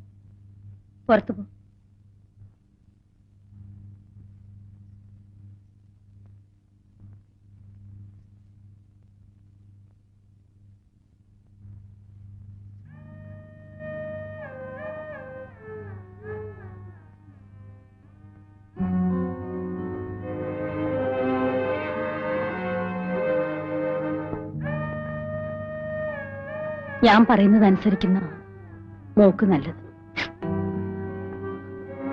പുറത്തു പോ. ഞാൻ പറയുന്നത് അനുസരിക്കുന്ന മോക്ക് നല്ലത്.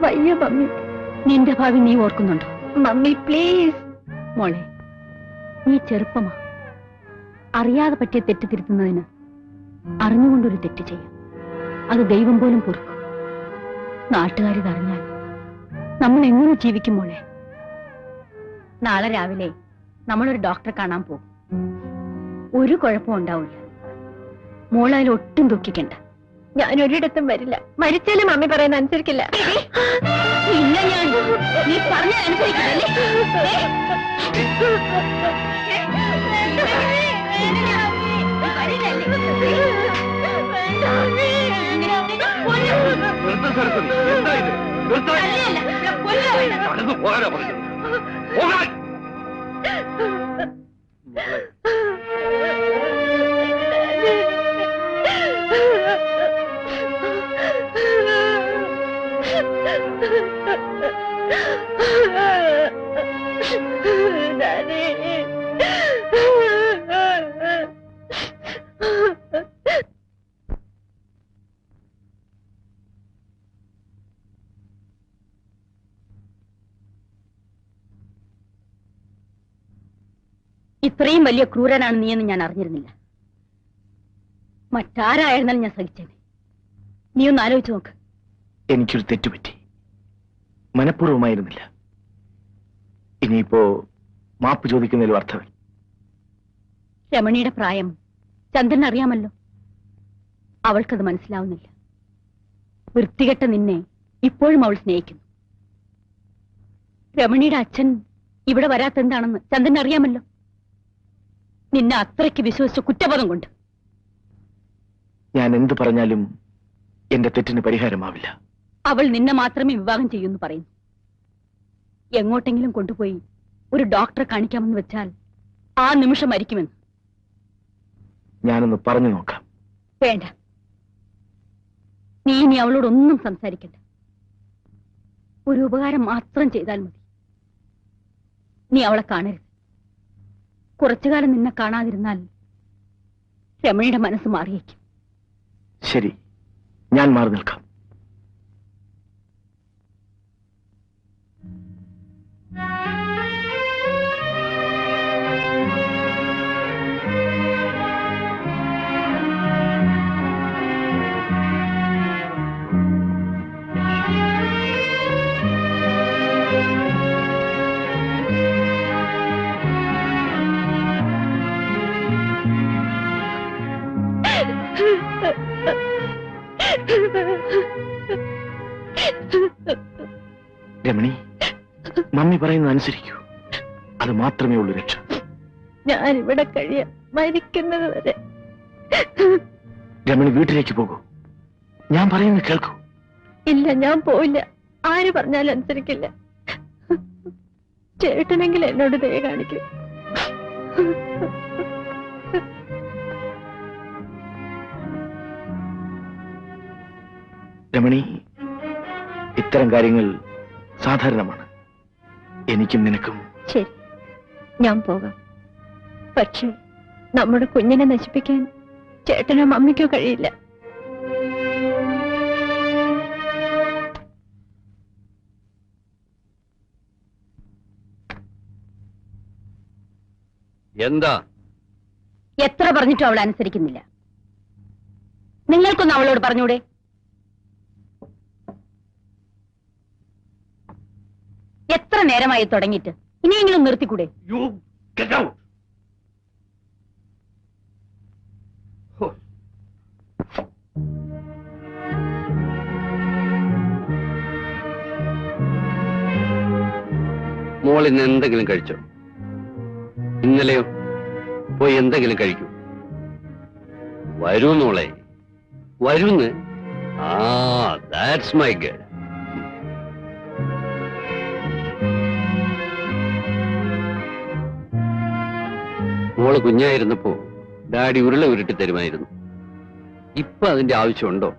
വയ്യ മമ്മി. നിന്റെ ഭാവി നീ ഓർക്കുന്നുണ്ടോ? Mummy please. മോളെ, നീ ചെറുപ്പമാ. അറിയാതെ പറ്റിയ തെറ്റ് തിരുത്തുന്നതിന് അറിഞ്ഞുകൊണ്ടൊരു തെറ്റ് ചെയ്യാം. അത് ദൈവം പോലും പൊറുക്കും. നാട്ടുകാരിതറിഞ്ഞാൽ നമ്മൾ എങ്ങനെ ജീവിക്കും മോളെ? നാളെ രാവിലെ നമ്മളൊരു ഡോക്ടറെ കാണാൻ പോകും. ഒരു കുഴപ്പവും ഉണ്ടാവില്ല. മോളതിൽ ഒട്ടും ദുഃഖിക്കണ്ട. ഞാൻ ഒരിടത്തും വരില്ല. മരിച്ചാലും മമ്മി പറയുന്ന അനുസരിക്കില്ല. ഇല്ല, ഞാൻ നീ പറഞ്ഞ അനുസരിക്കില്ലേ? ഇത്രയും വലിയ ക്രൂരനാണ് നീയെന്ന് ഞാൻ അറിഞ്ഞിരുന്നില്ല. മറ്റാരായിരുന്നാലും ഞാൻ സഹിച്ചേനെ. നീ ഒന്ന് ആലോചിച്ച് നോക്ക്. എനിക്കൊരു തെറ്റുപറ്റി. മനഃപൂർവ്വമായിരുന്നില്ല. ഇനിയിപ്പോ മാപ്പ് ചോദിക്കുന്നതിലും അർത്ഥമില്ല. രമണിയുടെ പ്രായം ചന്ദ്രൻ അറിയാമല്ലോ. അവൾക്കത് മനസ്സിലാവുന്നില്ല. വൃത്തികെട്ട നിന്നെ ഇപ്പോഴും അവൾ സ്നേഹിക്കുന്നു. രമണിയുടെ അച്ഛൻ ഇവിടെ വരാത്തെന്താണെന്ന് ചന്ദ്രൻ അറിയാമല്ലോ. നിന്നെ അത്രയ്ക്ക് വിശ്വസിച്ച കുറ്റബോധം കൊണ്ട്. ഞാൻ എന്ത് പറഞ്ഞാലും എന്റെ തെറ്റിന് പരിഹാരമാവില്ല. അവൾ നിന്നെ മാത്രമേ വിവാഹം ചെയ്യൂന്ന് പറയുന്നു. എങ്ങോട്ടെങ്കിലും കൊണ്ടുപോയി ഒരു ഡോക്ടറെ കാണിക്കാമെന്ന് വെച്ചാൽ ആ നിമിഷം മരിക്കുമെന്ന്. ഞാനൊന്ന് പറഞ്ഞു നോക്കാം. വേണ്ട, നീ ഇനി അവളോടൊന്നും സംസാരിക്കണ്ട. ഒരു ഉപകാരം മാത്രം ചെയ്താൽ മതി. നീ അവളെ കാണരുത്. കുറച്ചുകാലം നിന്നെ കാണാതിരുന്നാൽ രമണിയുടെ മനസ്സ് മാറിയേക്കും. ശരി, ഞാൻ മാറി നിൽക്കാം. രമണി, മമ്മി പറയുന്നത് അനുസരിക്കൂ. അത് മാത്രമേ ഉള്ളൂ രക്ഷ. ഞാൻ ഇവിടെ കഴിയാം, മരിക്കുന്നത് വരെ. രമണി, വീട്ടിലേക്ക് പോകൂ. ഞാൻ പറയുന്നത് കേൾക്കൂ. ഇല്ല, ഞാൻ പോയില്ല. ആര് പറഞ്ഞാലും അനുസരിക്കില്ല. ചേട്ടനെങ്കിൽ എന്നോട് ദയ കാണിക്കും. രമണി, ഇത്തരം കാര്യങ്ങൾ സാധാരണമാണ്. എനിക്കും നിനക്കും. ശരി, ഞാൻ പോകാം. പക്ഷേ നമ്മുടെ കുഞ്ഞിനെ നശിപ്പിക്കാൻ ചേട്ടനോ മമ്മിക്കോ കഴിയില്ല. എന്താ? എത്ര പറഞ്ഞിട്ടും അവൾ അനുസരിക്കുന്നില്ല. നിങ്ങൾക്കൊന്ന് അവളോട് പറഞ്ഞൂടെ? എത്ര നേരമായി തുടങ്ങിയിട്ട്? ഇനിയെങ്കിലും നിർത്തിക്കൂടെ? മോൾ ഇന്ന് എന്തെങ്കിലും കഴിച്ചോ? ഇന്നലെയോ? പോയി എന്തെങ്കിലും കഴിക്കൂ. വരൂ മോളെ, വരൂന്ന്. That's my girl. മോള് കുഞ്ഞായിരുന്നപ്പോ ഡാഡി ഉരുള ഉരുട്ടി തരുമായിരുന്നു. ഇപ്പൊ അതിന്റെ ആവശ്യമുണ്ടോ?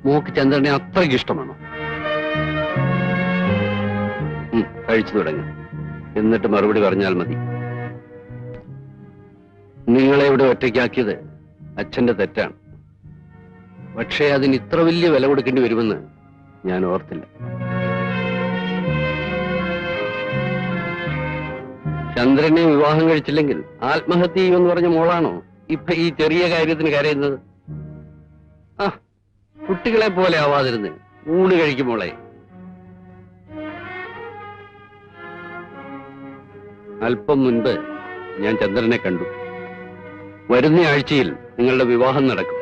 മോക്ക് ചന്ദ്രനെ അത്രയ്ക്ക് ഇഷ്ടമാണോ? കഴിച്ചു തുടങ്ങി, എന്നിട്ട് മറുപടി പറഞ്ഞാൽ മതി. നിങ്ങളെ ഇവിടെ ഒറ്റയ്ക്കാക്കിയത് അച്ഛന്റെ തെറ്റാണ്. പക്ഷേ അതിന് ഇത്ര വലിയ വില കൊടുക്കേണ്ടി വരുമെന്ന് ഞാൻ ഓർത്തില്ല. ചന്ദ്രനെ വിവാഹം കഴിച്ചില്ലെങ്കിൽ ആത്മഹത്യ ചെയ്യുമെന്ന് പറഞ്ഞ മോളാണോ ഇപ്പൊ ഈ ചെറിയ കാര്യത്തിന് കരയുന്നത്? ആ, കുട്ടികളെ പോലെ ആവാതിരുന്ന് ഊണ് കഴിക്കും മോളെ. അല്പം മുൻപ് ഞാൻ ചന്ദ്രനെ കണ്ടു. വരുന്ന ആഴ്ചയിൽ നിങ്ങളുടെ വിവാഹം നടക്കും.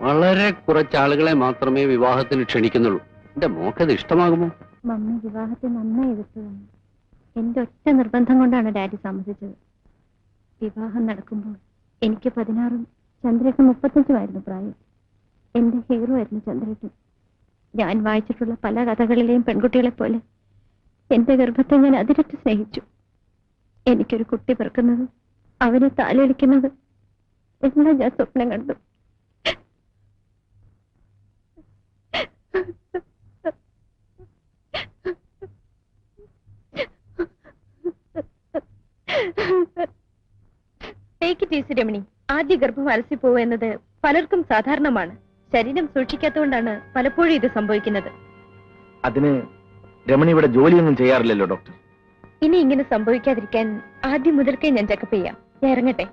വളരെ കുറച്ചാളുകളെ മാത്രമേ വിവാഹത്തിന് ക്ഷണിക്കുന്നുള്ളൂ. എന്റെ മോക്കത് ഇഷ്ടമാകുമോ? മമ്മി വിവാഹത്തെ നന്നായി എതിർത്തതാണ്. എന്റെ ഒറ്റ നിർബന്ധം കൊണ്ടാണ് ഡാഡി സമ്മതിച്ചത്. വിവാഹം നടക്കുമ്പോൾ എനിക്ക് 16ഉം ചന്ദ്രയ്ക്ക് 35ഉമായിരുന്നു പ്രായം. എന്റെ ഹീറോ ആയിരുന്നു ചന്ദ്രയ്ക്ക്. ഞാൻ വായിച്ചിട്ടുള്ള പല കഥകളിലെയും പെൺകുട്ടികളെ പോലെ എന്റെ ഗർഭത്തെ ഞാൻ അതിരറ്റ് സ്നേഹിച്ചു. എനിക്കൊരു കുട്ടി പിറക്കുന്നത്, അവനെ താലോലിക്കുന്നത് എല്ലാം ഞാൻ സ്വപ്നം കണ്ടു. Take it easy Ramani. ആദ്യ ഗർഭം അലസിപ്പോവുക എന്നത് പലർക്കും സാധാരണമാണ്. ശരീരം സൂക്ഷിക്കാത്തതുകൊണ്ടാണ് പലപ്പോഴും ഇത് സംഭവിക്കുന്നത്. അതിന് രമണി ഇവിടെ ജോലിയൊന്നും ചെയ്യാറില്ലല്ലോ ഡോക്ടർ. ഇനി ഇങ്ങനെ സംഭവിക്കാതിരിക്കാൻ ആദ്യം മുതൽക്കേ ഞാൻ ചെക്കപ്പ് ചെയ്യാം. ഞാൻ ഇറങ്ങട്ടെ.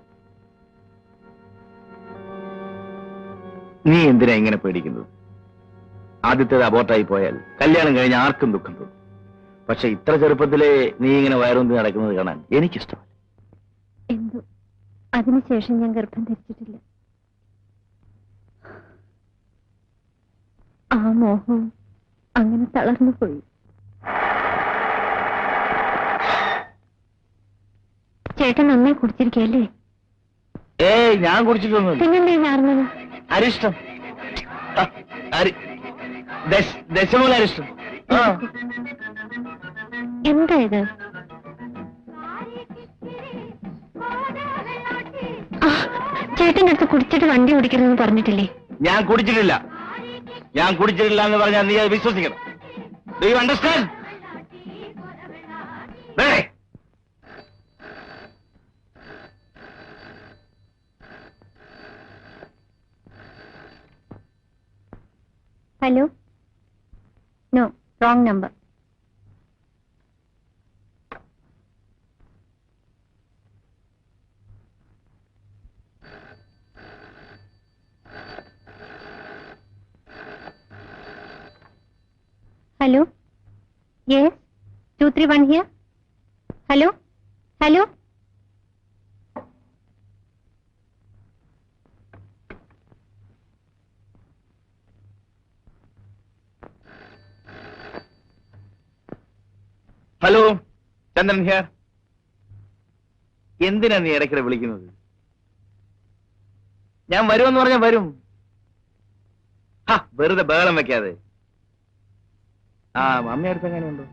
നീ എന്തിനാ ഇങ്ങനെ പേടിക്കുന്നത്? ആദ്യത്തേത് അബോർട്ടായി പോയാൽ കല്യാണം കഴിഞ്ഞ് ആർക്കും ദുഃഖം തോന്നും. പക്ഷെ ഇത്ര ചെറുപ്പത്തിലെ നീ ഇങ്ങനെ വയറുന്തി നടക്കുന്നത് കാണാൻ എനിക്കിഷ്ടമല്ല. എന്തോ അതിനുശേഷം ഞാൻ ഗർഭം ധരിച്ചിട്ടില്ല. ആ മോഹവും അങ്ങനെ തളർന്നു പോയി. ചേട്ടൻ നന്നായി കുടിച്ചിരിക്കല്ലേ? ഏയ്, ഞാൻ കുടിച്ചിട്ടൊന്നുമില്ല. പിന്നെന്തേ മാറുന്നത്? അരിഷ്ടം, ദശമൂല അരിഷ്ടം. എന്താ ഇത്? ചേട്ടൻ്റെ അടുത്ത് കുടിച്ചിട്ട് വണ്ടി ഓടിക്കരുതെന്ന് പറഞ്ഞിട്ടില്ലേ? ഞാൻ കുടിച്ചിട്ടില്ല. ഞാൻ കുടിച്ചിട്ടില്ല എന്ന് പറഞ്ഞാൽ നീ അത് വിശ്വസിക്കണം. Do you understand? Hello, no, wrong number. Hello? Yes? 231 here? Hello? Hello? Hello, Chandran here. എന്തിനാ നീ ഇടയ്ക്കിടെ വിളിക്കുന്നത്? ഞാൻ വരുമെന്ന് പറഞ്ഞാൽ വരും. വെറുതെ ബഹളം വെക്കാതെ. മമ്മി അടുത്ത് എങ്ങനെയുണ്ടോ?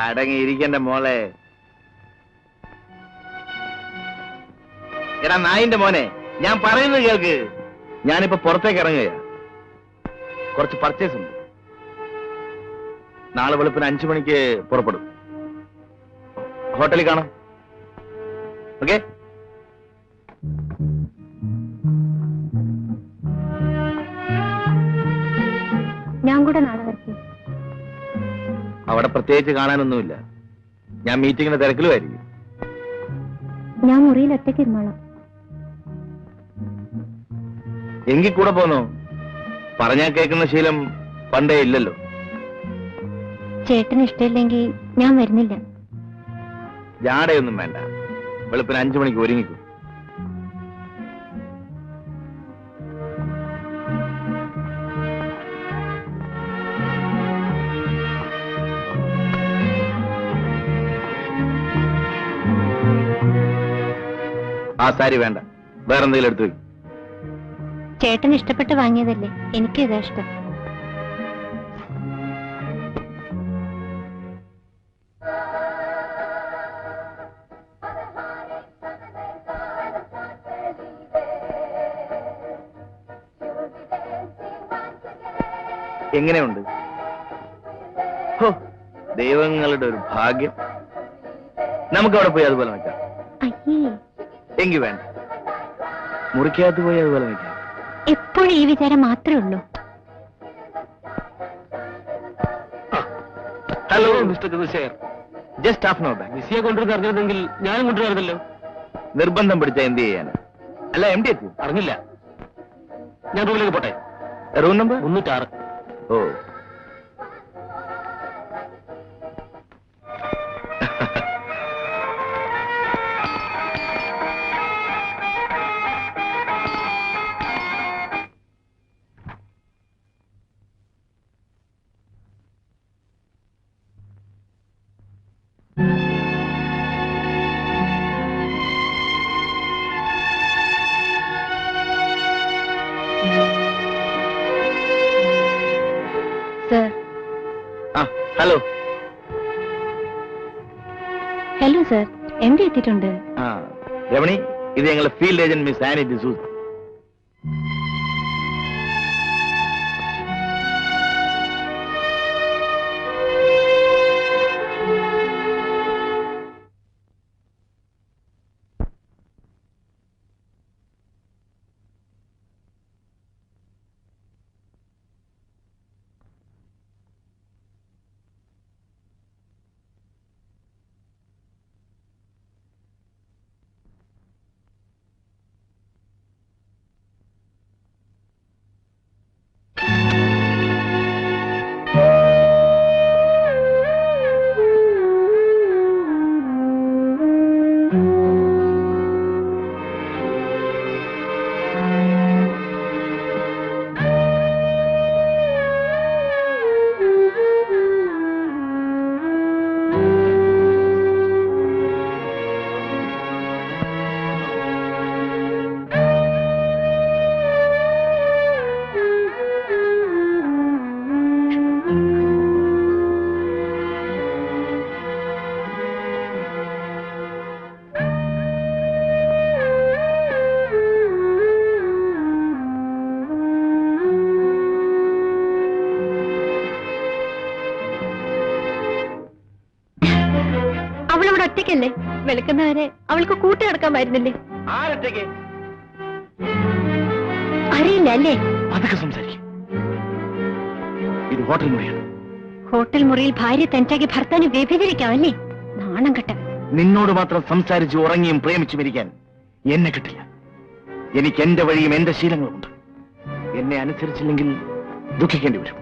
അടങ്ങിയിരിക്കണ്ട മോളെ. എടാ നായിന്റെ മോനെ, ഞാൻ പറയുന്നത് കേൾക്ക്. ഞാനിപ്പോ പുറത്തേക്ക് ഇറങ്ങുകയാ. കുറച്ച് പർച്ചേസ് ഉണ്ട്. നാളെ വെളുപ്പിന് 5 മണിക്ക് പുറപ്പെടും. ഹോട്ടലിൽ കാണാം. ഓക്കെ? ഞാൻ കൂടെ നാളെ വരട്ടെ. അവിടെ പ്രത്യേകിച്ച് കാണാനൊന്നുമില്ല. ഞാൻ മീറ്റിങ്ങിന്റെ തിരക്കിലുമായിരിക്കും. ഞാൻ മുറിയിൽ ഒറ്റയ്ക്ക് ഇരുന്നോളാം. എങ്കിൽ കൂടെ പോന്നോ? പറഞ്ഞാൽ കേൾക്കുന്ന ശീലം പണ്ടേ ഇല്ലല്ലോ. ചേട്ടന് ഇഷ്ടമില്ലെങ്കിൽ ഞാൻ വരുന്നില്ല. ജാടയൊന്നും വേണ്ട. വെളുപ്പിന് 5 മണിക്ക് ഒരുങ്ങിക്കും. സാരി വേണ്ട, വേറെന്തെങ്കിലും എടുത്തു വെക്കും. ചേട്ടന് ഇഷ്ടപ്പെട്ട് വാങ്ങിയതല്ലേ, എനിക്ക് ഇതാ ഇഷ്ടം. എങ്ങനെയുണ്ട്? ഹോ, ദൈവങ്ങളുടെ ഒരു ഭാഗ്യം. നമുക്ക് അവിടെ പോയി അതുപോലെ നിൽക്കാം. അയ്യേ, എങ്കിൽ വേണ്ട, മുറിക്കകത്ത് പോയി അതുപോലെ നിൽക്കാം. എപ്പോഴും ഈ വിചാരം മാത്രമേ ഉള്ളൂ. Hello mister Chandrashekhar. Just half no back. മിസ്സിയെ കൊണ്ടുവരുന്ന അറിഞ്ഞിരുന്നെങ്കിൽ ഞാനും കൊണ്ടുവരുന്നല്ലോ. നിർബന്ധം പിടിച്ച എന്ത് ചെയ്യാൻ? അല്ല, എം ഡി എത്തി? അറിഞ്ഞില്ല. ഞാൻ റൂമിലേക്ക് പോട്ടെ. Room number 306. Oh, sir. ആ, hello. Hello sir, M D എത്തിയിട്ടുണ്ട്. ആ, രമണി, ഇത് ഞങ്ങളുടെ field agent miss Annie D'Souza. അവളവിടെ ഒറ്റയ്ക്കല്ലേ? വെളുക്കുന്നവരെ അവൾക്ക് കൂട്ടി നടക്കാമായിരുന്നില്ലേ? ആരൊറ്റയ്ക്ക്? അറിയില്ല അല്ലേ? അതൊക്കെ സംസാരിക്കും. ഇത് ഹോട്ടൽ മുറിയാണ്. ഹോട്ടൽ മുറിയിൽ ഭാര്യ തനിച്ചാക്കി ഭർത്താവിനെ വ്യഭിചരിക്കാമല്ലേ? നാണം കെട്ട. നിന്നോട് മാത്രം സംസാരിച്ച് ഉറങ്ങിയും പ്രേമിച്ചും ഇരിക്കാൻ എന്നെ കിട്ടില്ല. എനിക്ക് എന്റെ വഴിയും എന്റെ ശീലങ്ങളുമുണ്ട്. എന്നെ അനുസരിച്ചില്ലെങ്കിൽ ദുഃഖിക്കേണ്ടി വരും.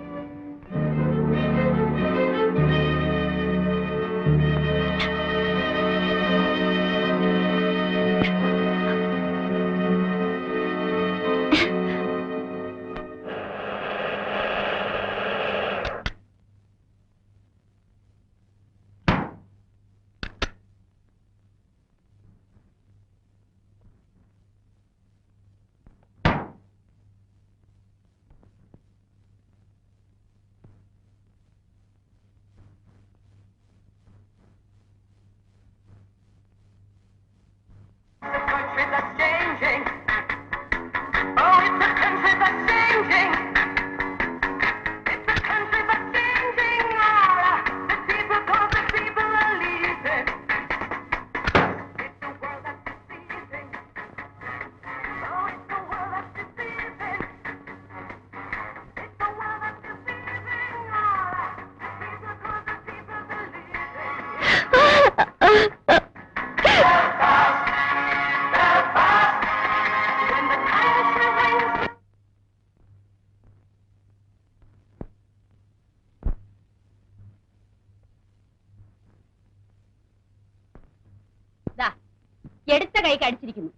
എടുത്ത കൈ കടിച്ചിരിക്കുന്നു.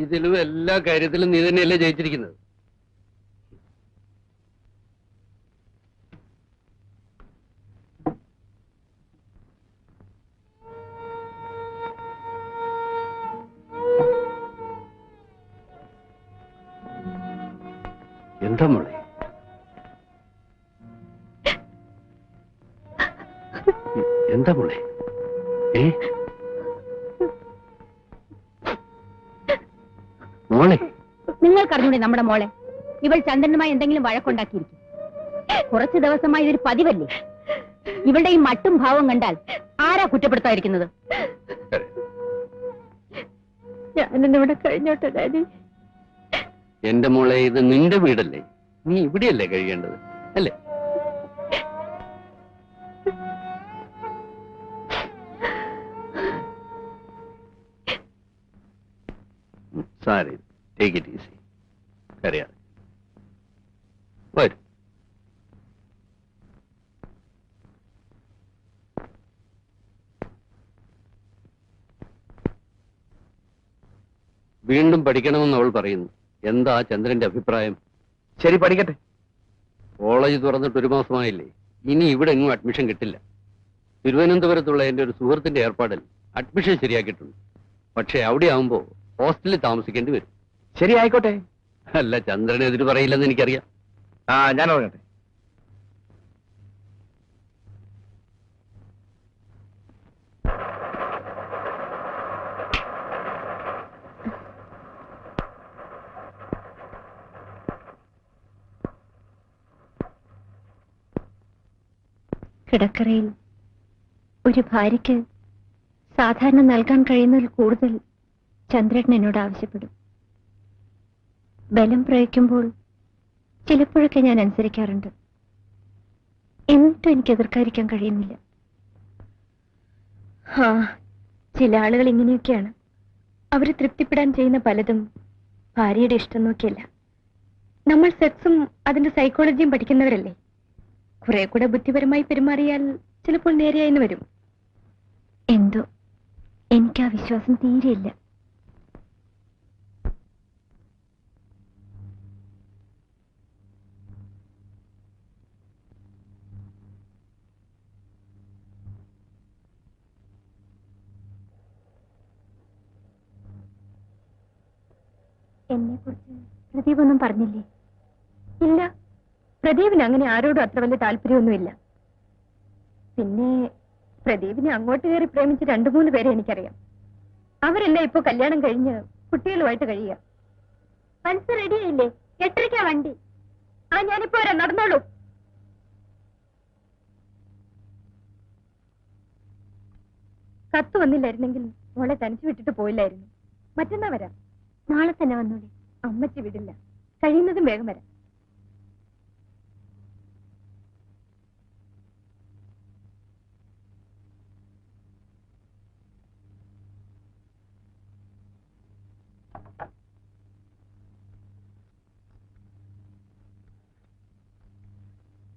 ഇതിലും എല്ലാ കാര്യത്തിലും നീ തന്നെയല്ലേ ജയിച്ചിരിക്കുന്നത്. എന്താ മോളെ? എന്താ മോളെ? മോളെ, നിങ്ങൾക്കറിഞ്ഞൂടെ നമ്മുടെ മോളെ? ഇവൾ ചന്ദ്രനുമായി എന്തെങ്കിലും വഴക്കുണ്ടാക്കിയിരിക്കും. കുറച്ചു ദിവസമായി ഇതൊരു പതിവല്ലേ? ഇവളുടെ ഈ മട്ടും ഭാവം കണ്ടാൽ ആരാ കുറ്റപ്പെടുത്താതിരിക്കുന്നത്? ഞാനിന്നിവിടെ കഴിഞ്ഞോട്ടെ ഡാഡി. എന്റെ മോളെ, ഇത് നിന്റെ വീടല്ലേ? നീ ഇവിടെയല്ലേ കഴിയേണ്ടത്, അല്ലേ? Sari, take it easy. കരയാതെ വരും. വീണ്ടും പഠിക്കണമെന്ന് അവൾ പറയുന്നു. എന്താ ചന്ദ്രന്റെ അഭിപ്രായം? ശരി, പഠിക്കട്ടെ. കോളേജ് തുറന്നിട്ട് 1 മാസമായില്ലേ? ഇനി ഇവിടെ എങ്ങും അഡ്മിഷൻ കിട്ടില്ല. തിരുവനന്തപുരത്തുള്ള എന്റെ ഒരു സുഹൃത്തിന്റെ ഏർപ്പാടിൽ അഡ്മിഷൻ ശരിയാക്കിയിട്ടുണ്ട്. പക്ഷെ അവിടെ ആവുമ്പോ ഹോസ്റ്റലിൽ താമസിക്കേണ്ടി വരും. ശരി, ആയിക്കോട്ടെ. അല്ല, ചന്ദ്രനെ എതിര് പറയില്ലെന്ന് എനിക്കറിയാം. ഞാൻ ഉറങ്ങട്ടെ. കിടക്കറയിൽ ഒരു ഭാര്യയ്ക്ക് സാധാരണ നൽകാൻ കഴിയുന്നതിൽ കൂടുതൽ ചന്ദ്രൻ എന്നോട് ആവശ്യപ്പെടും. ബലം പ്രയോഗിക്കുമ്പോൾ ചിലപ്പോഴൊക്കെ ഞാൻ അനുസരിക്കാറുണ്ട്. എന്നിട്ടും എനിക്ക് എതിർക്കാതിരിക്കാൻ കഴിയുന്നില്ല. ചില ആളുകൾ ഇങ്ങനെയൊക്കെയാണ്. അവര് തൃപ്തിപ്പെടാൻ ചെയ്യുന്ന പലതും ഭാര്യയുടെ ഇഷ്ടം നോക്കിയല്ല. നമ്മൾ സെക്സും അതിന്റെ സൈക്കോളജിയും പഠിക്കുന്നവരല്ലേ. കുറെ കൂടെ ബുദ്ധിപരമായി പെരുമാറിയാൽ ചിലപ്പോൾ നേരെയായിന്ന് വരും. എന്തോ എനിക്ക് ആ വിശ്വാസം തീരെയില്ല. എന്നെ കുറിച്ച് പ്രദീപ് ഒന്നും പറഞ്ഞില്ലേ? ഇല്ല, പ്രദീപിന് അങ്ങനെ ആരോടും അത്ര വലിയ താല്പര്യമൊന്നുമില്ല. പിന്നെ പ്രദീപിനെ അങ്ങോട്ട് കയറി പ്രേമിച്ച് 2-3 പേരെ എനിക്കറിയാം. അവരെല്ലാം ഇപ്പൊ കല്യാണം കഴിഞ്ഞ് കുട്ടികളുമായിട്ട് കഴിയുക. മനസ്സ് റെഡിയായില്ലേ? 8:30 വണ്ടി. ഞാനിപ്പോ വരാം, നടന്നോളൂ. കത്ത് വന്നില്ലായിരുന്നെങ്കിൽ മോളെ തനിച്ചു വിട്ടിട്ട് പോയില്ലായിരുന്നു. മറ്റന്നാ വരാം. നാളെ തന്നെ വന്നോളൂ. അമ്മച്ചി വിടില്ല. കഴിയുന്നതും വേഗം വരാം.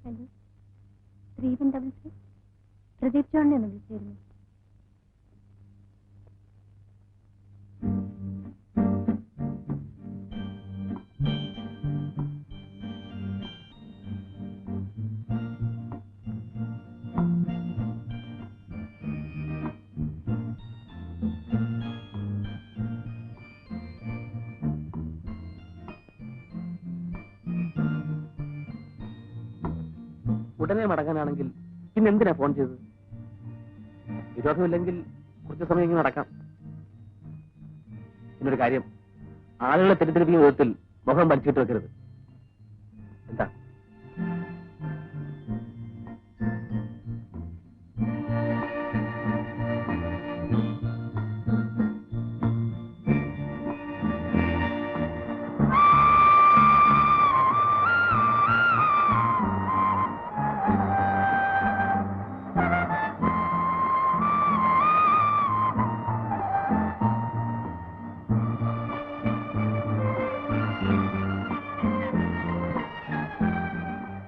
ഹലോ, 3133 പ്രദീപ് ജോണിനെ ഒന്ന് വിളിച്ചിരുന്നു. ഉടനെ മടങ്ങാനാണെങ്കിൽ പിന്നെ എന്തിനാ ഫോൺ ചെയ്തത്? വിരോധമില്ലെങ്കിൽ കുറച്ച് സമയം ഇങ്ങനെ നടക്കാം. പിന്നൊരു കാര്യം, ആളുകളെ തെറ്റിദ്ധരിപ്പിക്കുന്ന വിധത്തിൽ മുഖം വലിച്ചിട്ട് വെക്കരുത്. എന്താ?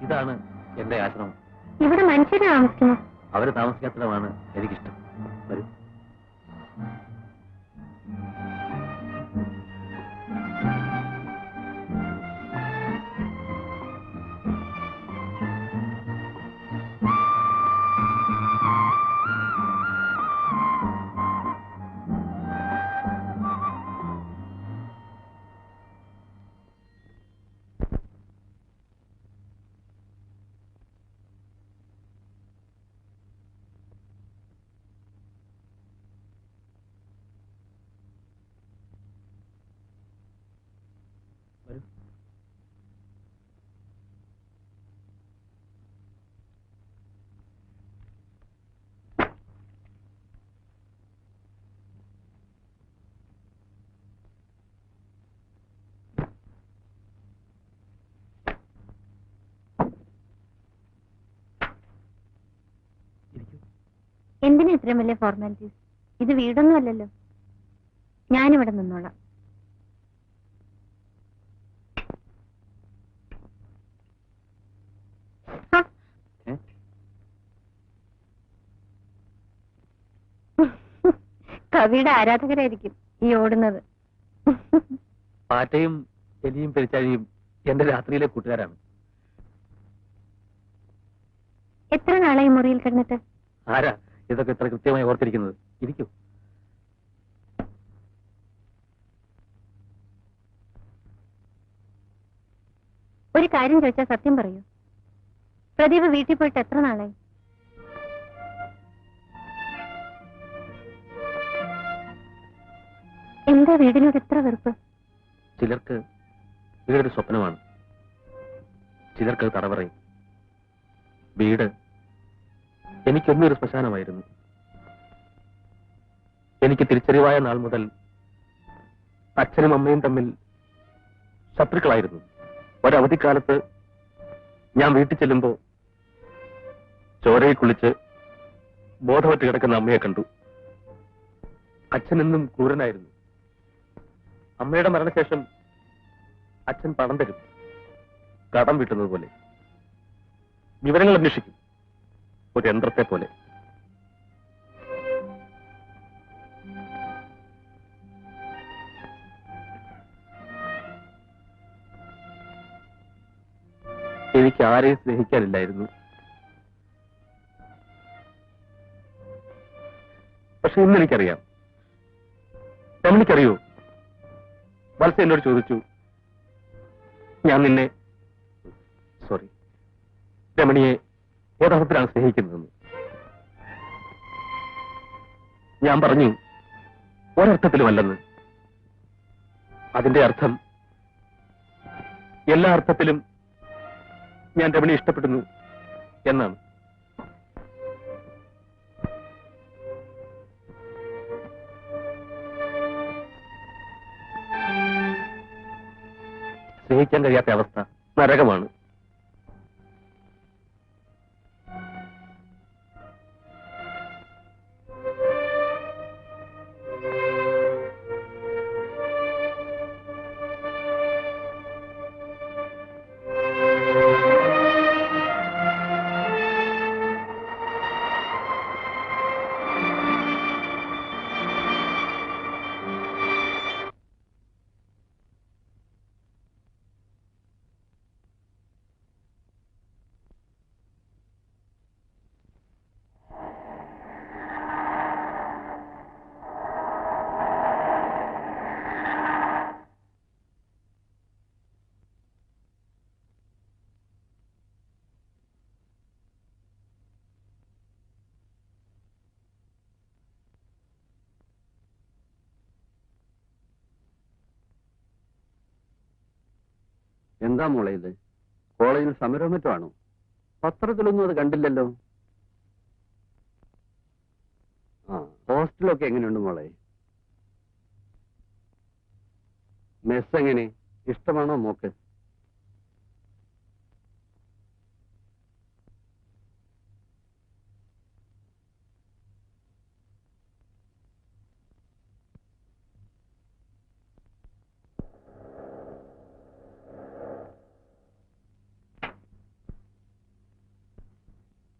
ഇതാണ് എന്റെ ആശ്രമം. ഇവിടെ മനുഷ്യരെ താമസിക്കുന്നു. അവര് താമസിക്കാത്തതാണ് എനിക്കിഷ്ടം. വരൂ. എന്തിനാ ഇത്രയും വലിയ ഫോർമാലിറ്റീസ്? ഇത് വീടൊന്നും അല്ലല്ലോ. ഞാനിവിടെ നിന്നോളാം. കവിയുടെ ആരാധകരായിരിക്കും ഈ ഓടുന്നത്. പാറ്റയും എലിയും പെരിച്ചാഴിയും എന്റെ രാത്രിയിലെ കൂട്ടുകാരാണ്. എത്ര നാളായി മുറിയിൽ കിടന്നിട്ട്? ആരാ ഇതൊക്കെ ഇത്ര കൃത്യമായി ഓർത്തിരിക്കുന്നത്? ഇരിക്കൂ. ഒരു കാര്യം ചോദിച്ചാൽ സത്യം പറയൂ. പ്രദീപ് വീട്ടിൽ പോയിട്ട് എത്ര നാളായി? എന്താ വീടിനോട് എത്ര വെറുപ്പ്? ചിലർക്ക് വീടൊരു സ്വപ്നമാണ്, ചിലർക്ക് തടവറയും. വീട് എനിക്കൊന്നും ഒരു ശ്മശാനമായിരുന്നു. എനിക്ക് തിരിച്ചറിവായ നാൾ മുതൽ അച്ഛനും അമ്മയും തമ്മിൽ ശത്രുക്കളായിരുന്നു. ഒരവധിക്കാലത്ത് ഞാൻ വീട്ടിൽ ചെല്ലുമ്പോ ചോരയിൽ കുളിച്ച് ബോധവറ്റ് കിടക്കുന്ന അമ്മയെ കണ്ടു. അച്ഛനെന്നും ക്രൂരനായിരുന്നു. അമ്മയുടെ മരണശേഷം അച്ഛൻ പണം തരും, കടം വീട്ടുന്നത് പോലെ. വിവരങ്ങൾ അന്വേഷിക്കും, ഒരു യന്ത്രത്തെ പോലെ. എനിക്ക് ആരെയും സ്നേഹിക്കാനില്ലായിരുന്നു. പക്ഷെ ഇന്നെനിക്കറിയാം. രമണിക്കറിയോ? വത്സ എന്നോട് ചോദിച്ചു, ഞാൻ നിന്നെ രമണിയെ യഥാർത്ഥത്തിലാണ് സ്നേഹിക്കുന്നതെന്ന്. ഞാൻ പറഞ്ഞു, ഒരർത്ഥത്തിലുമല്ലെന്ന്. അതിന്റെ അർത്ഥം എല്ലാ അർത്ഥത്തിലും ഞാൻ രമണിയെ ഇഷ്ടപ്പെടുന്നു എന്നാണ്. സ്നേഹിക്കാൻ കഴിയാത്ത അവസ്ഥ നരകമാണ്. എന്താ മോളെ ഇത്? കോളേജിൽ സമരവും മറ്റോ ആണോ? പത്രത്തിലൊന്നും അത് കണ്ടില്ലല്ലോ. ഹോസ്റ്റലൊക്കെ എങ്ങനെയുണ്ട് മോളെ? മെസ് എങ്ങനെ? ഇഷ്ടമാണോ മോക്ക്?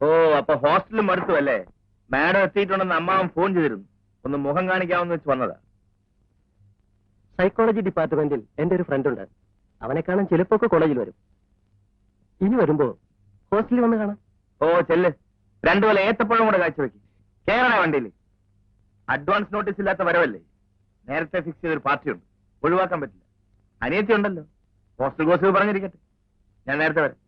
ഓ, അപ്പൊ ഹോസ്റ്റലിൽ മടുത്തു അല്ലേ? മാഡം എത്തിയിട്ടുണ്ടെന്ന് അമ്മാവൻ ഫോൺ ചെയ്തിരുന്നു. ഒന്ന് മുഖം കാണിക്കാമെന്ന് വെച്ച് വന്നതാ. സൈക്കോളജി ഡിപ്പാർട്ട്മെന്റിൽ എന്റെ ഒരു ഫ്രണ്ട് ഉണ്ട്. അവനെ കാണാൻ ചിലപ്പോ കോളേജിൽ വരും. ഇനി വരുമ്പോ ഹോസ്റ്റലിൽ വന്ന് കാണാം. ഓ ചെല്ല്, രണ്ടു പോലെ ഏത്തപ്പഴം കൂടെ കാഴ്ചവെക്കും. കേരള വണ്ടിയിൽ അഡ്വാൻസ് നോട്ടീസ് ഇല്ലാത്ത വരവല്ലേ? നേരത്തെ ഫിക്സ് ചെയ്തൊരു പാർട്ടിയുണ്ട്, ഒഴിവാക്കാൻ പറ്റില്ല. അനിയത്തി ഉണ്ടല്ലോ, ഹോസ്റ്റൽ ഗോസിപ്പ് പറഞ്ഞിരിക്കട്ടെ. ഞാൻ നേരത്തെ വരാം.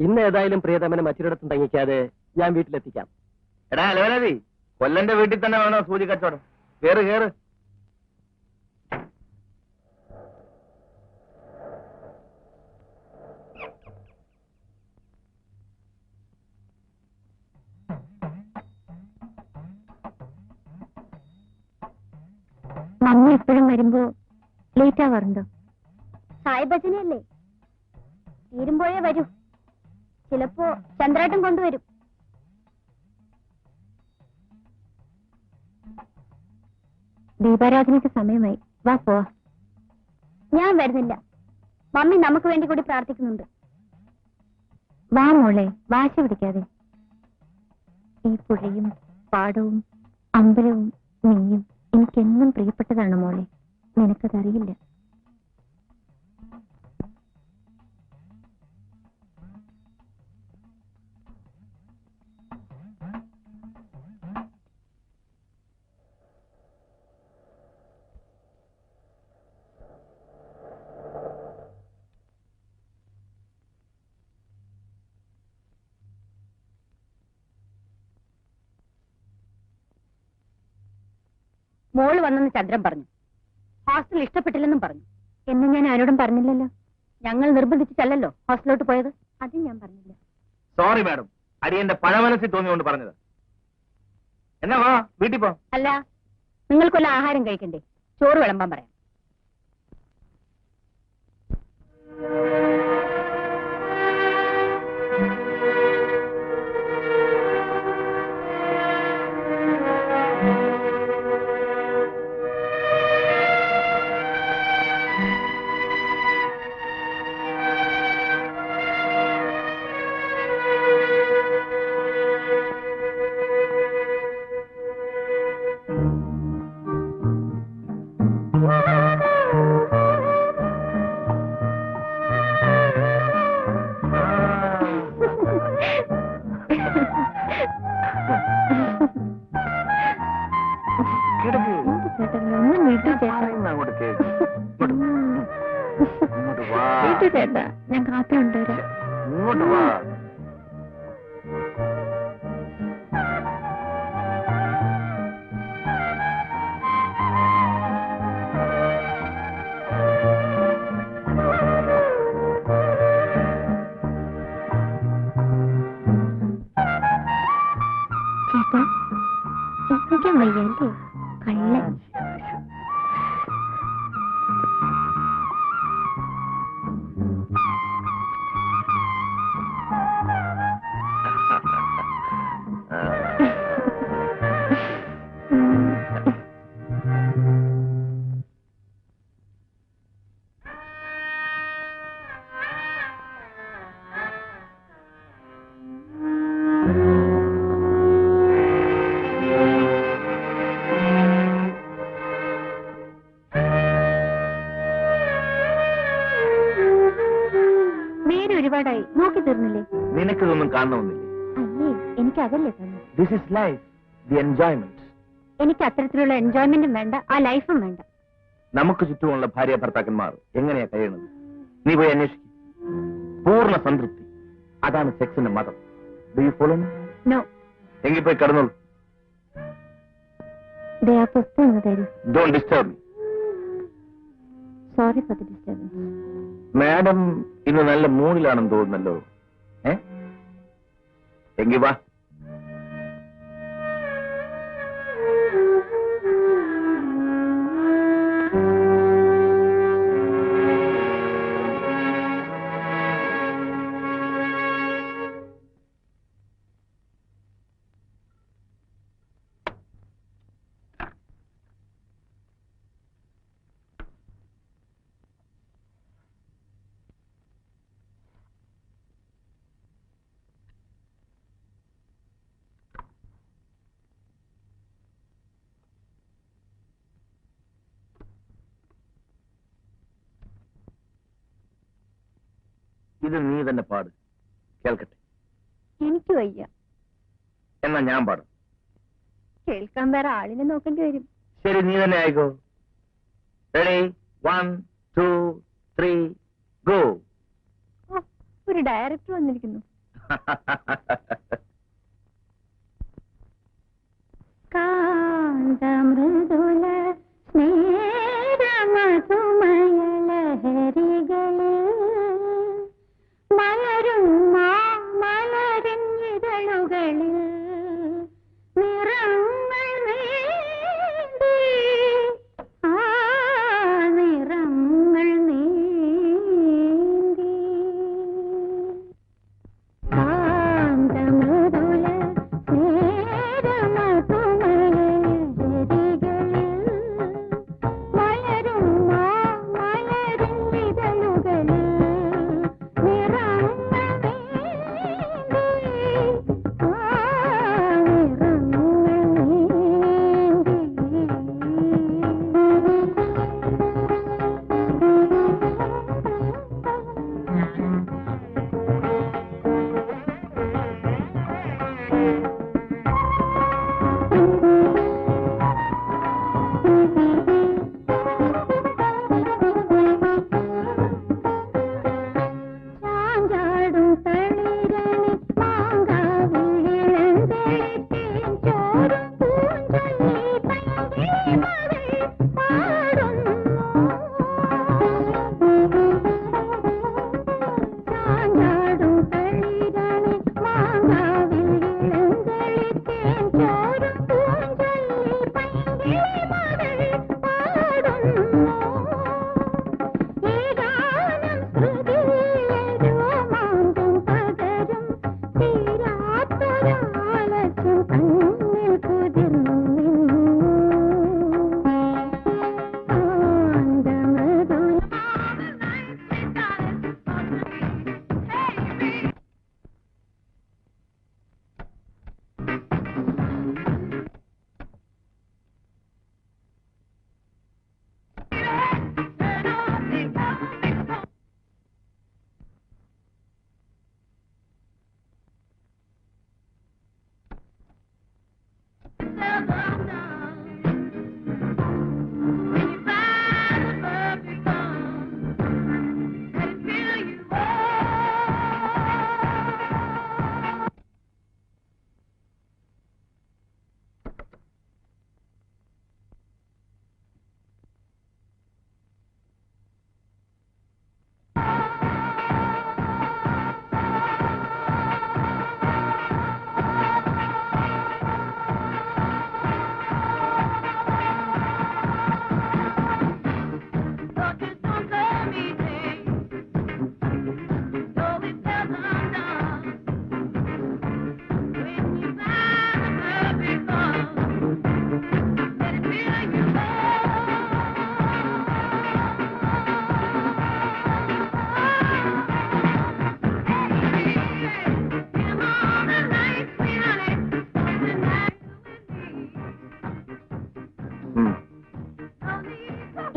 ഇന്ന് ഏതായാലും പ്രിയതമനെ മറ്റൊരിടത്തും തങ്ങിക്കാതെ ഞാൻ വീട്ടിലെത്തിക്കാം. എടാ അലവലതി, കൊല്ലന്റെ വീട്ടിൽ തന്നെ വേണോ സൂചി കച്ചവടം? കേറ് കേറ്. മമ്മി എപ്പോഴും വരുമ്പോ ലേറ്റ് ആവാറുണ്ടോ? സായി ഭജനയല്ലേ, തീരുമ്പോഴേ വരൂ. ചിലപ്പോ ചന്ദ്രാട്ടം കൊണ്ടുവരും. ദീപാരാധനയ്ക്ക് സമയമായി. വാ പോവാ. ഞാൻ വരുന്നില്ല. മമ്മി നമുക്ക് വേണ്ടി കൂടി പ്രാർത്ഥിക്കുന്നുണ്ട്. വാ മോളെ, വാശി പിടിക്കാതെ. ഈ പുഴയും പാടവും അമ്പലവും നീയും എനിക്കെന്നും പ്രിയപ്പെട്ടതാണ് മോളെ. നിനക്കതറിയില്ല. മോള് വന്നെന്ന് ചന്ദ്രൻ പറഞ്ഞു. ഹോസ്റ്റൽ ഇഷ്ടപ്പെട്ടില്ലെന്നും പറഞ്ഞു. എന്ന് ഞാൻ ആരോടും പറഞ്ഞില്ലല്ലോ. ഞങ്ങൾ നിർബന്ധിച്ചിട്ടല്ലോ ഹോസ്റ്റലിലോട്ട് പോയത്. അത് ഞാൻ പറഞ്ഞില്ല. സോറി മാഡം, അടിയന്റെ പഴമനസ്സിൽ തോന്നിയോണ്ട് പറഞ്ഞത്. എന്നാ വാ വീട്ടിൽ പോ. അല്ല, നിങ്ങൾക്കൊല്ല ആഹാരം കഴിക്കണ്ടേ? ചോറ് വിളമ്പാൻ പറയാം. ചേട്ടാ, ഞാൻ കാപ്പി കൊണ്ടുവരാം. ഇങ്ങോട്ട് വാ. ചേട്ടാ, എത്തിക്കാൻ വയ്യല്ലേ? കള്ളൻ. ഒരുപാടായി നോക്കി തീർന്നില്ലേ? നിനക്കിതൊന്നും കാണണമെന്നില്ലേ? അല്ലേ, എനിക്ക് അതല്ലേ തന്നെ. This is life, the enjoyment. എനിക്ക് അത്തരത്തിലുള്ള എൻജോയ്മെന്റും വേണ്ട, ആ ലൈഫും വേണ്ട. നമുക്ക് ചുറ്റുമുള്ള ഭാര്യ ഭർത്താക്കന്മാർ എങ്ങനെയാ കഴിയണത്? നീ പോയി അന്വേഷിക്കും. പൂർണ്ണ സംതൃപ്തി, അതാണ് സെക്സിന്റെ മതം. Do you follow me? No. എങ്കിൽ പോയി കിടന്നോളൂ. പുസ്തകം തരൂ. Don't disturb me. Sorry for the disturbance. Madam ഇന്ന് നല്ല മൂഡിലാണെന്ന് തോന്നുന്നല്ലോ. എങ്കിൽ വാ. ഇത് നീ തന്നെ പാട്, കേൾക്കട്ടെ. എനിക്ക് വയ്യ. എന്നാ ഞാൻ പാടും. കേൾക്കാൻ വേറെ ആളിനെ നോക്കേണ്ടി വരും. ശരി, നീ തന്നെ ആയിക്കോ. Ready, 1 2 3 go. ഒരു ഡയറക്ടർ വന്നിരിക്കുന്നു. കാന്തമൃദുല സ്നേഹമസുമയലഹരികളിൽ മലരും മലരിഞ്ഞിതളുകളിൽ നിറങ്ങൾ നീന്തി, ആ നിറങ്ങൾ നീന്തി കാന്തമൃദുല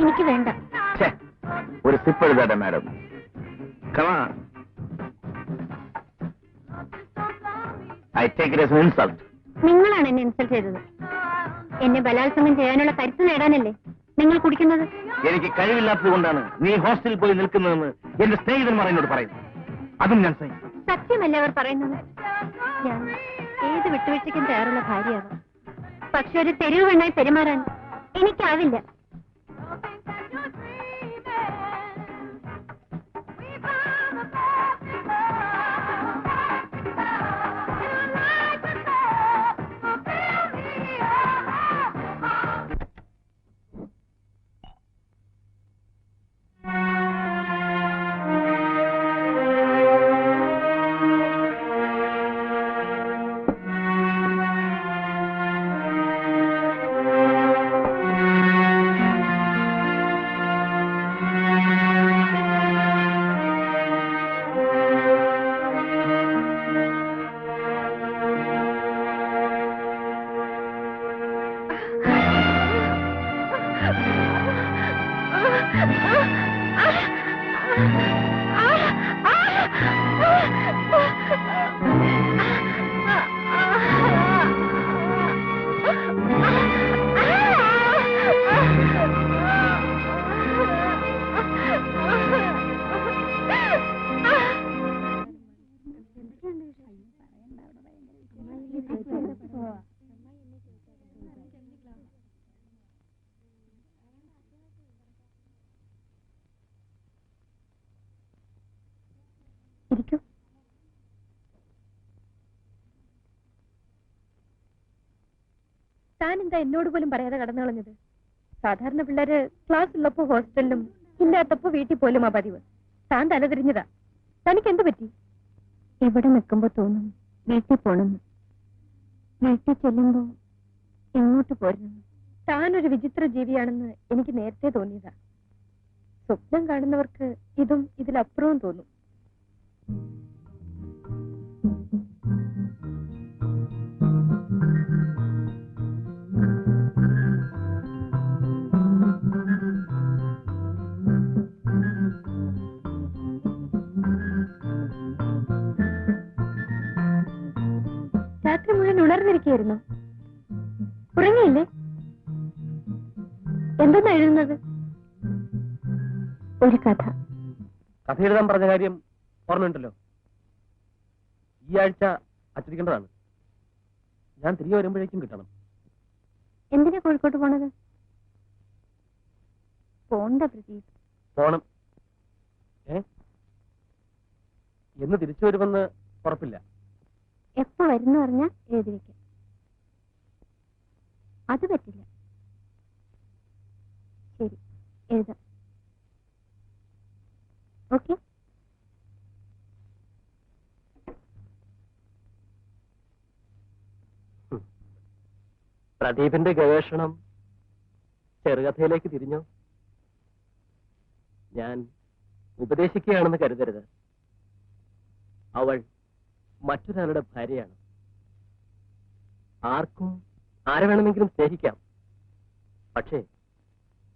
എനിക്ക് വേണ്ട. ഒരു സിപ്പ് എഴുതാട്ടെ madam. I take it as an insult. നിങ്ങളാണ് എന്നെ ഇൻസൾട്ട് ചെയ്തത്. എന്നെ ബലാത്സംഗം ചെയ്യാനുള്ള കരുത്ത് നേടാനല്ലേ നിങ്ങൾ കുടിക്കുന്നത്? എനിക്ക് കഴിവില്ലാത്തത് കൊണ്ടാണ് നീ ഹോസ്റ്റലിൽ പോയി നിൽക്കുന്നതെന്ന് എന്റെ സ്നേഹിതന്മാർ എന്നോട് പറയുന്നു. അതും ഞാൻ സഹിക്കും. സത്യമല്ല അവർ പറയുന്നത്. ഞാൻ ഏത് വിട്ടുവീഴ്ചയ്ക്കും തയ്യാറുള്ള ഭാര്യയാവാം. പക്ഷെ ഒരു തെരുവ് പെണ്ണായി പെരുമാറാൻ എനിക്കാവില്ല. ഇരിക്കൂ. താൻ എന്താ എന്നോട് പോലും പറയാതെ കടന്നു കളഞ്ഞത്? സാധാരണ പിള്ളേര് ക്ലാസ് ഉള്ളപ്പോ ഹോസ്റ്റലിലും ഇല്ലാത്തപ്പോ വീട്ടിൽ പോലും ആ പതിവ്. താൻ തലതിരിഞ്ഞതാ. തനിക്ക് എന്ത് പറ്റി? ഇവിടെ നിൽക്കുമ്പോ തോന്നും വീട്ടിൽ പോണെന്ന്. വീട്ടിൽ ചെല്ലുമ്പോ എങ്ങോട്ട് പോരുന്നു? താനൊരു വിചിത്ര ജീവിയാണെന്ന് എനിക്ക് നേരത്തെ തോന്നിയതാ. സ്വപ്നം കാണുന്നവർക്ക് ഇതും ഇതിലപ്പുറവും തോന്നും. രാത്രി മുഴുവൻ ഉണർന്നിരിക്കുകയായിരുന്നു. ഉറങ്ങിയില്ലേ? എന്തെന്നാ എഴുതുന്നത്? ഒരു കഥ. കഥ എഴുതാൻ പറഞ്ഞ കാര്യം ഓർമ്മയുണ്ടല്ലോ. ഈ ആഴ്ച അച്ചടിക്കേണ്ടതാണ്. ഞാൻ തിരികെ വരുമ്പോഴേക്കും കിട്ടണം. എന്തിനാ കോഴിക്കോട്ട് പോണത്? പോണ്ട പ്രദീപ്. പോണം. എന്ന് തിരിച്ചു വരുമെന്ന് ഉറപ്പില്ല. എപ്പോ വരുന്നു പറഞ്ഞാ എഴുതി വെക്കാം. അത് പറ്റില്ല. ശരി, എഴുതാം. ഓക്കെ. പ്രദീപിന്റെ ഗവേഷണം ചെറുകഥയിലേക്ക് തിരിഞ്ഞോ? ഞാൻ ഉപദേശിക്കുകയാണെന്ന് കരുതരുത്. അവൾ മറ്റൊരാളുടെ ഭാര്യയാണ്. ആർക്കും ആരെ വേണമെങ്കിലും സ്നേഹിക്കാം. പക്ഷേ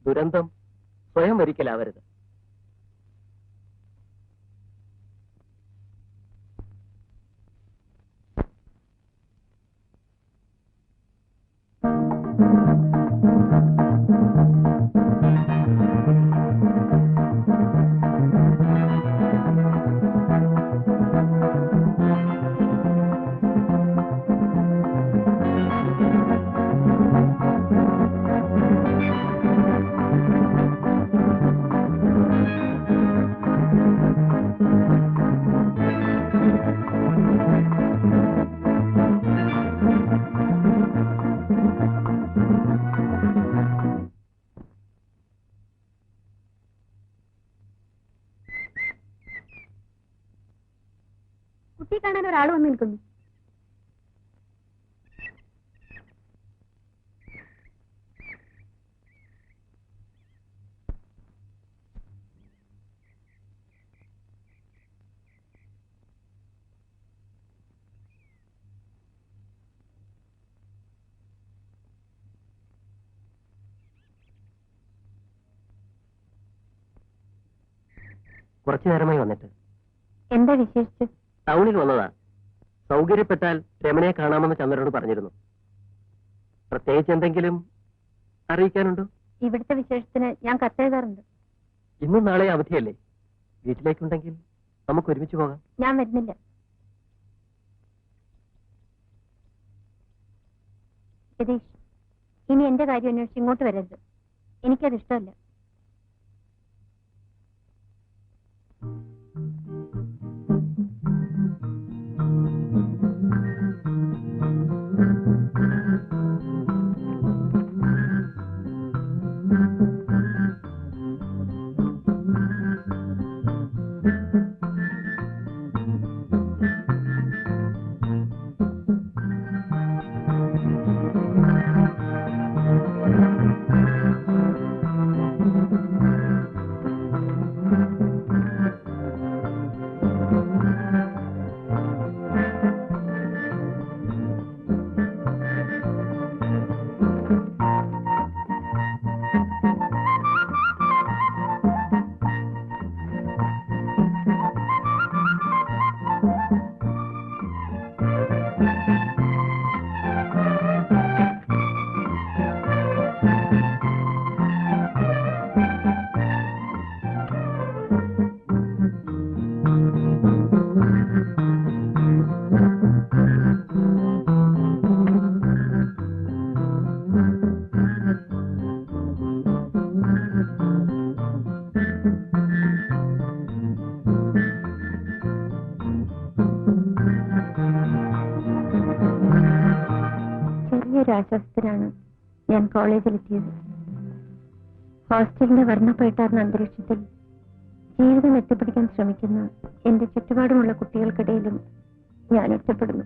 ദുരന്തം സ്വയം ഒരിക്കലാവരുത്. കുട്ടി കാണാൻ ഒരാൾ വന്ന് നിൽക്കുന്നു. കുറച്ചു നേരമായി വന്നിട്ട്. എന്താ വിശേഷിച്ച്? ടൗണിൽ വന്നതാ. സൗകര്യപ്പെട്ടാൽ രമണയെ കാണാമെന്ന് ചന്ദ്രനോട് പറഞ്ഞിരുന്നു. പ്രത്യേകിച്ച് എന്തെങ്കിലും അറിയിക്കാനുണ്ടോ? ഇവിടുത്തെ വിശേഷത്തിന് ഞാൻ കത്തെഴുതാറുണ്ട്. ഇന്നും നാളെ അവധിയല്ലേ? വീട്ടിലേക്കുണ്ടെങ്കിൽ നമുക്ക് ഒരുമിച്ച് പോകാം. ഞാൻ വരുന്നില്ല. രതീഷ്, ഇനി എന്റെ കാര്യം അന്വേഷിച്ച് ഇങ്ങോട്ട് വരരുത്. എനിക്കത് ഇഷ്ടമല്ല. ആശ്വാസത്തിലാണ് ഞാൻ കോളേജിലെത്തിയത്. ഹോസ്റ്റലിന്റെ വർണ്ണപ്പേട്ടാർന്ന അന്തരീക്ഷത്തിൽ ജീവിതം എത്തിപ്പിടിക്കാൻ ശ്രമിക്കുന്ന എന്റെ ചുറ്റുപാടുമുള്ള കുട്ടികൾക്കിടയിലും ഞാൻ ഒറ്റപ്പെടുന്നു.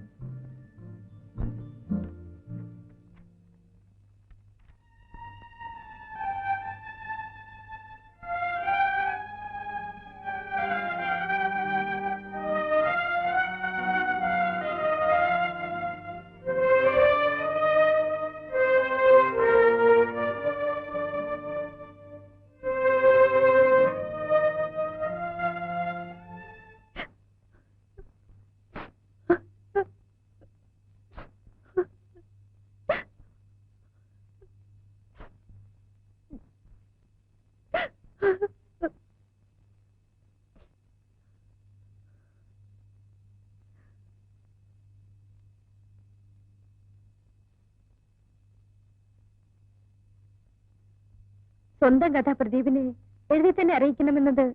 സ്വന്തം കഥ പ്രദീപിനെ എഴുതി തന്നെ അറിയിക്കണമെന്നത്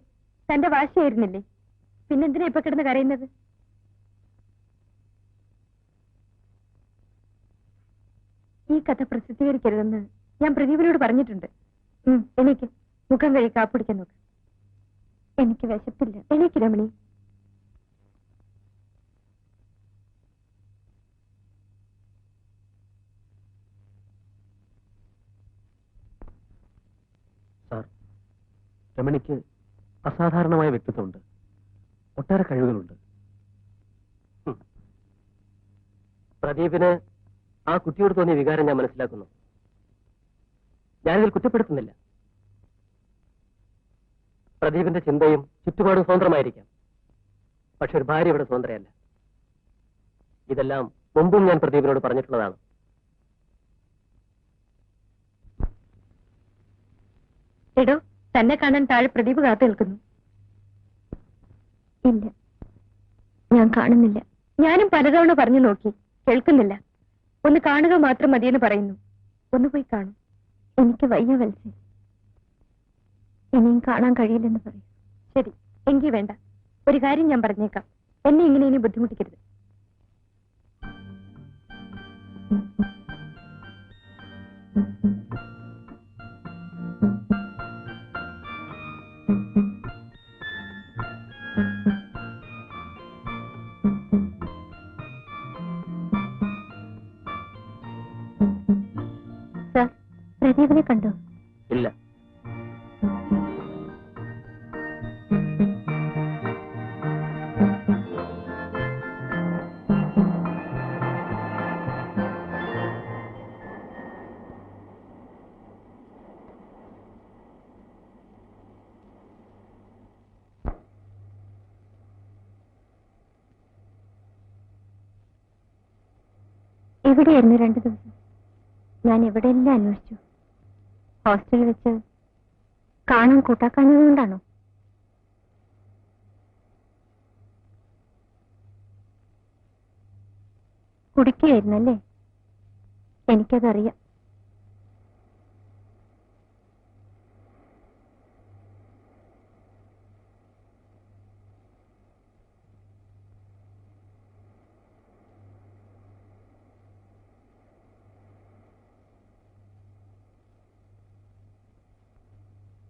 തന്റെ വാശിയായിരുന്നില്ലേ? പിന്നെന്തിനാ ഇപ്പൊ കിടന്ന് കരയുന്നത്? ഈ കഥ പ്രസിദ്ധീകരിക്കരുതെന്ന് ഞാൻ പ്രദീപിനോട് പറഞ്ഞിട്ടുണ്ട്. എനിക്ക് മുഖം കഴി കാപ്പിടിക്കാൻ നോക്ക്. എനിക്ക് വിശപ്പില്ല. എനിക്ക് രമണി. സാർ, രമണിക്ക് അസാധാരണമായ വ്യക്തിത്വമുണ്ട്, ഒട്ടേറെ കഴിവുകളുണ്ട്. പ്രദീപിന് ആ കുട്ടിയോട് തോന്നിയ വികാരം ഞാൻ മനസ്സിലാക്കുന്നു. ഞാനിതിൽ കുറ്റപ്പെടുത്തുന്നില്ല. പ്രദീപിന്റെ ചിന്തയും ചുറ്റുപാടും സ്വതന്ത്രമായിരിക്കാം, പക്ഷെ ഒരു ഭാര്യ ഇവിടെ സ്വതന്ത്രയല്ല. ഇതെല്ലാം മുമ്പും ഞാൻ പ്രദീപിനോട് പറഞ്ഞിട്ടുള്ളതാണ്. എടോ, തന്നെ കാണാൻ താഴെ പ്രദീപ് കാത്തു നിൽക്കുന്നു. ഇല്ല, ഞാൻ കാണുന്നില്ല. ഞാനും പലതവണ പറഞ്ഞു നോക്കി, കേൾക്കുന്നില്ല. ഒന്ന് കാണുക മാത്രം മതിയെന്ന് പറയുന്നു. ഒന്ന് പോയി കാണും. എനിക്ക് വയ്യ വത്സേ. ഇനിയും കാണാൻ കഴിയില്ലെന്ന് പറയും. ശരി, എങ്കിൽ വേണ്ട. ഒരു കാര്യം ഞാൻ പറഞ്ഞേക്കാം, എന്നെ ഇങ്ങനെ ഇനി ബുദ്ധിമുട്ടിക്കരുത്. സർ, പ്രദീപിനെ കണ്ടോ? ഇല്ല. എവിടെയായിരുന്നു 2 ദിവസം? ഞാൻ എവിടെയെല്ലാം അന്വേഷിച്ചു. ഹോസ്റ്റലിൽ വെച്ച് കാണാൻ കൂട്ടാക്കാഞ്ഞതുകൊണ്ടാണോ? കുടിക്കുകയായിരുന്നല്ലേ? എനിക്കതറിയാം.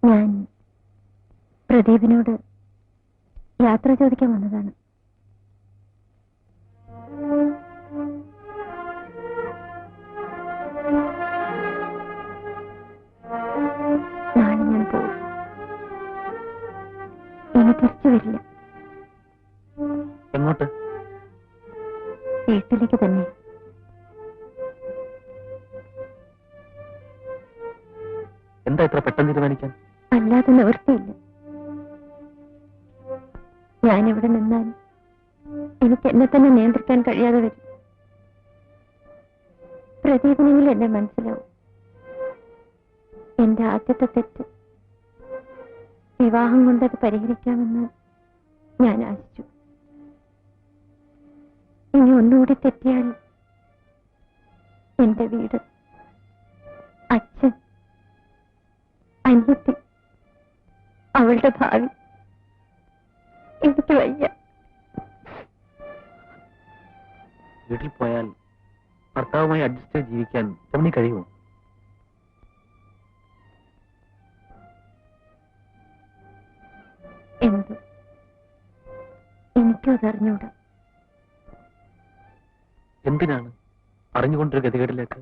ഞാൻ പ്രദീപിനോട് യാത്ര ചോദിക്കാൻ വന്നതാണ്. നാളെ ഞാൻ പോകും. ഇനി തിരിച്ചു വരില്ല. എങ്ങോട്ട്? വീട്ടിലേക്ക് തന്നെ. എന്താ ഇത്ര പെട്ടെന്ന് തീരുമാനിക്കാൻ? അല്ലാതെ നിവൃത്തിയില്ല. ഞാനിവിടെ നിന്നാൽ എനിക്ക് എന്നെ തന്നെ നിയന്ത്രിക്കാൻ കഴിയാതെ വരും. പ്രദീപിനെങ്കിലും എന്നെ മനസ്സിലാവും. എന്റെ ആദ്യത്തെ തെറ്റ് വിവാഹം കൊണ്ടത് പരിഹരിക്കാമെന്ന് ഞാൻ ആശിച്ചു. ഇനി ഒന്നുകൂടി തെറ്റിയാൽ എന്റെ വീട്, അച്ഛൻ, അനിയത്തി, അവളുടെ ഭാവി, എനിക്ക് വയ്യ. വീട്ടിൽ പോയാൽ ഭർത്താവുമായി അഡ്ജസ്റ്റ് ചെയ്ത് ജീവിക്കാൻ രമണി കഴിയുമോ? എന്ത്? എനിക്കും അതറിഞ്ഞൂടാ. എന്തിനാണ് അറിഞ്ഞുകൊണ്ടൊരു ഗതികേടിലേക്ക്?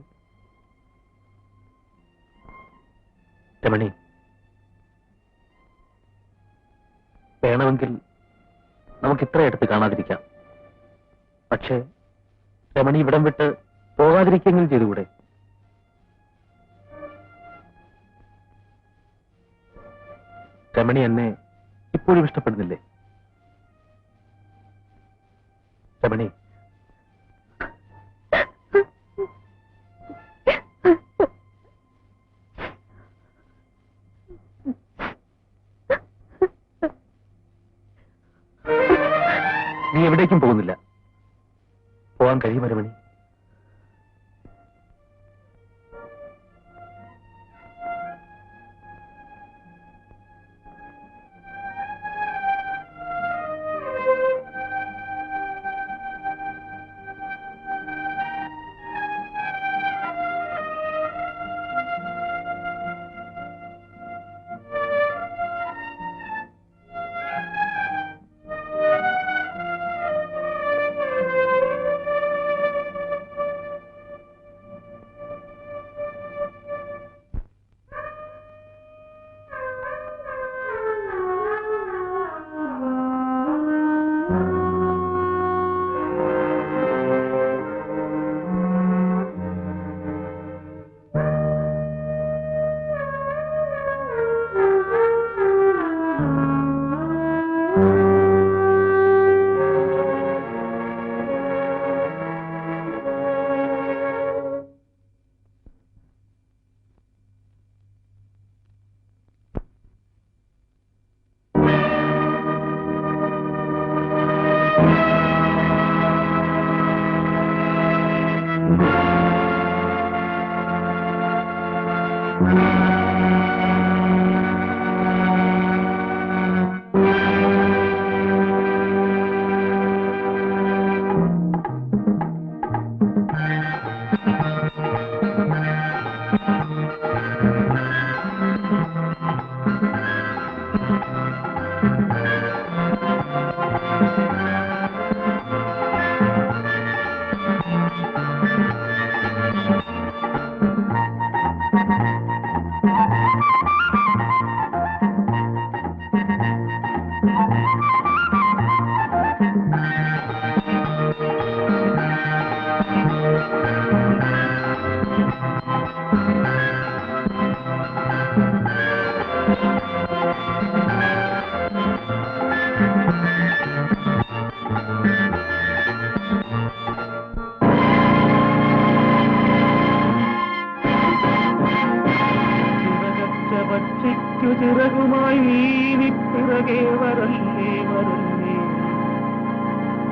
രമണി, വേണമെങ്കിൽ നമുക്ക് ഇത്ര അടുത്ത് കാണാതിരിക്കാം. പക്ഷേ രമണി ഇവിടം വിട്ട് പോകാതിരിക്കെങ്കിലും ചെയ്തുകൂടെ? രമണി എന്നെ ഇപ്പോഴും ഇഷ്ടപ്പെടുന്നില്ലേ? രമണി, നീ എവിടേക്കും പോകുന്നില്ല. പോവാൻ കഴിയുമോ രമണി?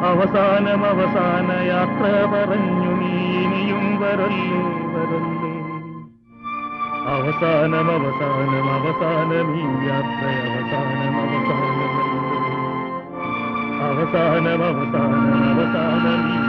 അവസാനം അവസാന യാത്ര പറഞ്ഞു നീ ഇനിയും വരല്ലേ വരല്ലേ അവസാനം അവസാനം അവസാനം ഈ യാത്ര അവസാനം അവസാനം അവസാനം അവസാനം അവസാനം ഈ